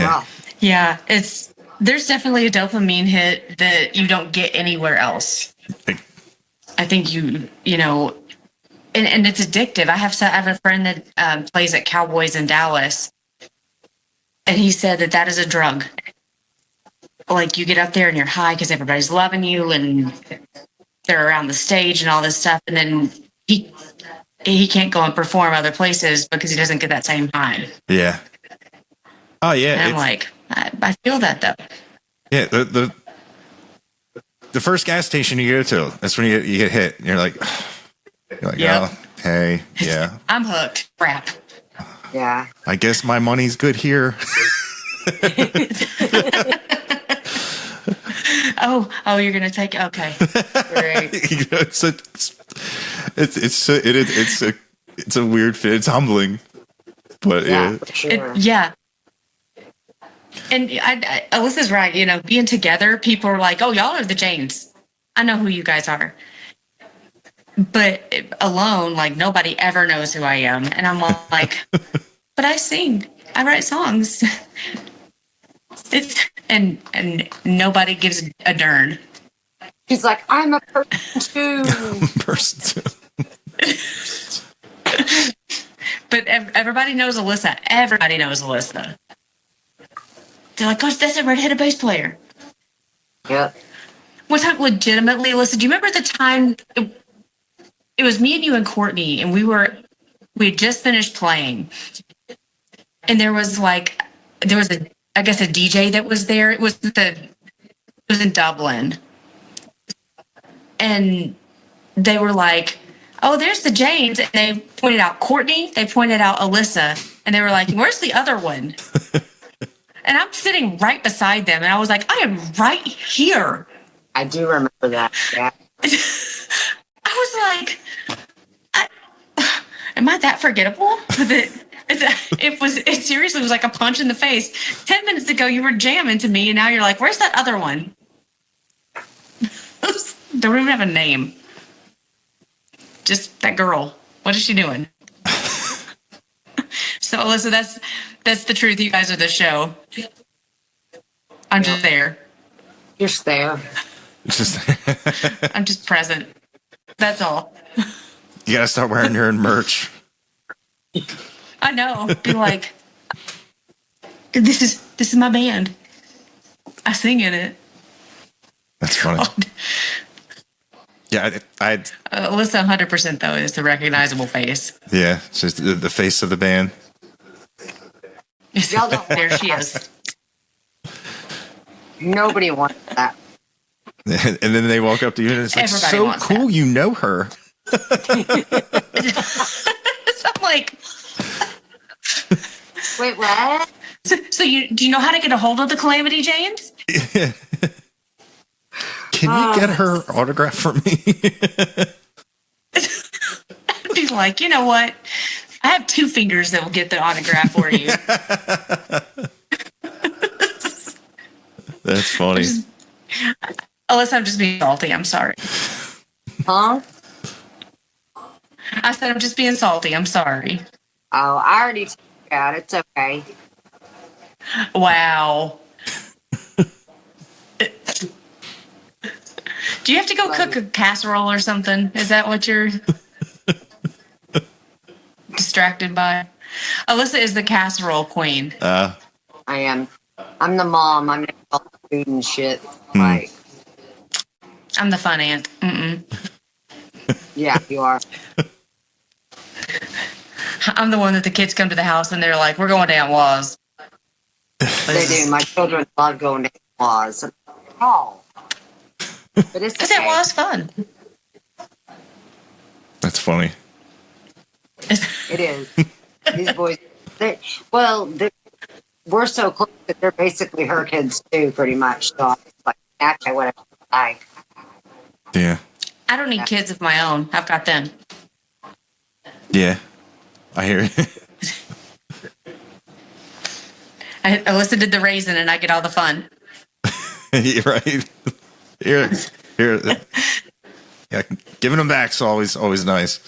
Rough. Yeah, there's definitely a dopamine hit that you don't get anywhere else. Like, I think you know, and it's addictive. I have a friend that plays at Cowboys in Dallas, and he said that is a drug. Like you get up there and you're high because everybody's loving you and they're around the stage and all this stuff, and then he can't go and perform other places because he doesn't get that same high. yeah. Oh yeah. And I'm like, I feel that though. Yeah. The first gas station you go to, that's when you get hit. And you're like, Yep. oh, hey, yeah. I'm hooked. Crap. Yeah. I guess my money's good here. Oh, you're gonna take it? Okay, great. You know, it's a weird fit. It's humbling, but Yeah, yeah. for sure. Yeah. And Alyssa's right. You know, being together, people are like, "Oh, y'all are the Janes. I know who you guys are." But alone, like nobody ever knows who I am, and I'm like, "But I sing. I write songs." It's and nobody gives a darn. She's like, I'm a person too. Person too. But everybody knows Alyssa. Everybody knows Alyssa. They're like, "Gosh, that's a redheaded bass player." Yep. One time, legitimately, Alyssa, do you remember the time it was me and you and Courtney, and we had just finished playing, and there was I guess a DJ that was there. It was in Dublin, and they were like, "Oh, there's the Janes," and they pointed out Courtney, they pointed out Alyssa, and they were like, "Where's the other one?" And I'm sitting right beside them, and I was like, "I am right here." I do remember that. Yeah. I was like, am I that forgettable? It seriously was like a punch in the face. 10 minutes ago, you were jamming to me, and now you're like, where's that other one? Don't even have a name. Just that girl. What is she doing? So, Alyssa, that's the truth. You guys are the show. I'm just there. You're just there. It's just I'm just present. That's all. you gotta start wearing your own merch. I know. Be like, this is my band. I sing in it. That's funny. Yeah, Alyssa, 100% though is the recognizable face. yeah, it's just the face of the band. Y'all don't There she is. Nobody wants that. And then they walk up to you and it's like, Everybody so wants cool, you know her. So I'm like, Wait, what? so do you know how to get a hold of the Calamity Janes? Can you get her autograph for me? I'd be like, you know what? I have 2 fingers that will get the autograph for you. That's funny. Alyssa, I'm just being salty. I'm sorry. Huh? I said I'm just being salty. I'm sorry. Oh, I already took it out. It's okay. Wow. Do you have to go cook a casserole or something? Is that what you're distracted by? Alyssa is the casserole queen. I am. I'm the mom. I'm in all the food and shit. Like, I'm the fun aunt. Mm-mm. yeah, you are. I'm the one that the kids come to the house and they're like, we're going to Aunt Waz. They do. My children love going to laws. Oh. But it's Because Aunt okay. Waz fun. That's funny. It is. These boys, we're so close that they're basically her kids too, pretty much. So it's like, actually, whatever I like. Yeah. I don't need kids of my own. I've got them. Yeah. I hear it. Alyssa did the raisin, and I get all the fun. You're right. Here. Yeah, giving them back's always nice.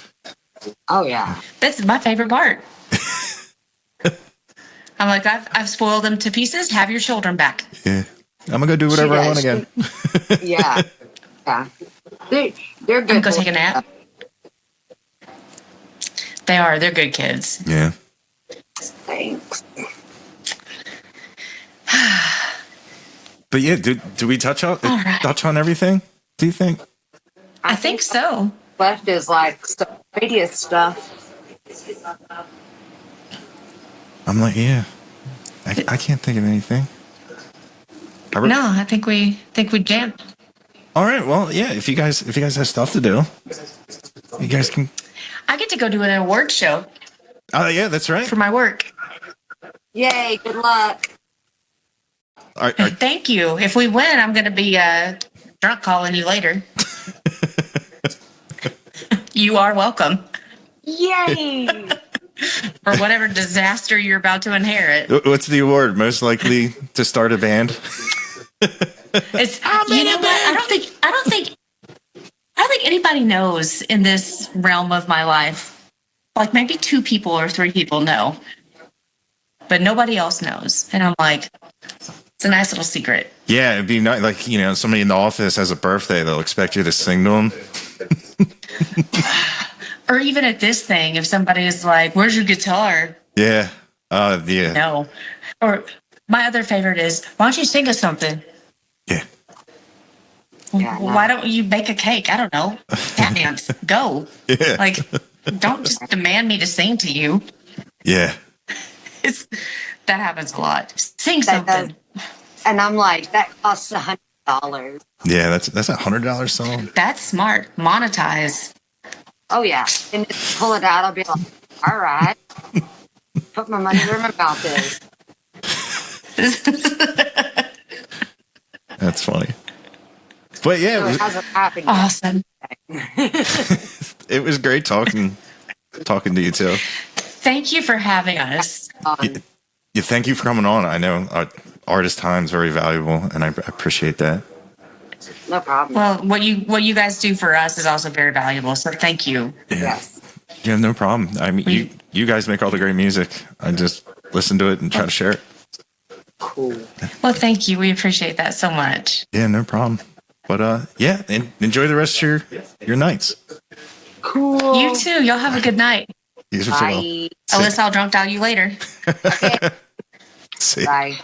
Oh yeah. That's my favorite part. I'm like, I've spoiled them to pieces. Have your children back. Yeah, I'm gonna go do whatever I want again. Yeah. Yeah. They're good. I'm gonna go take a nap. They are. They're good kids. Yeah. Thanks. But yeah, do we touch on everything? Do you think? I think so. Left is like some radio stuff. I'm like, yeah. I can't think of anything. No, I think we jammed. All right. Well, yeah. If you guys have stuff to do, you guys can. I get to go do an award show. Oh yeah, that's right. For my work. Yay! Good luck. Thank you. If we win, I'm going to be drunk calling you later. You are welcome. Yay! For whatever disaster you're about to inherit. What's the award? Most likely to start a band? It's you know what? I don't think anybody knows in this realm of my life. Like maybe 2 people or 3 people know. But nobody else knows. And I'm like, it's a nice little secret. Yeah, it'd be nice. Like, somebody in the office has a birthday, they'll expect you to sing to them. Or even at this thing, if somebody is like, where's your guitar? Yeah. Yeah. No. Or my other favorite is, why don't you sing us something? Yeah. Why don't you bake a cake? I don't know. Tap dance. Go. Yeah. Like, don't just demand me to sing to you. Yeah. That happens a lot. Sing something. And I'm like, that costs $100. Yeah, that's a $100 song. That's smart. Monetize. Oh yeah, and just pull it out. I'll be like, all right, put my money where my mouth is. That's funny. But yeah, So it hasn't happened Awesome. it was great talking to you too. Thank you for having us. Yeah, thank you for coming on. I know artist time is very valuable, and I appreciate that. No problem. Well, what you guys do for us is also very valuable. So thank you. Yeah. Yes. Yeah, no problem. I mean, you guys make all the great music. I just listen to it and try to share it. Cool. Well, thank you. We appreciate that so much. Yeah, no problem. But yeah, and enjoy the rest of your nights. Cool. You too. Y'all have a good night. You as well. Bye. Alyssa, I'll drunk dial you later. Okay. See. Bye.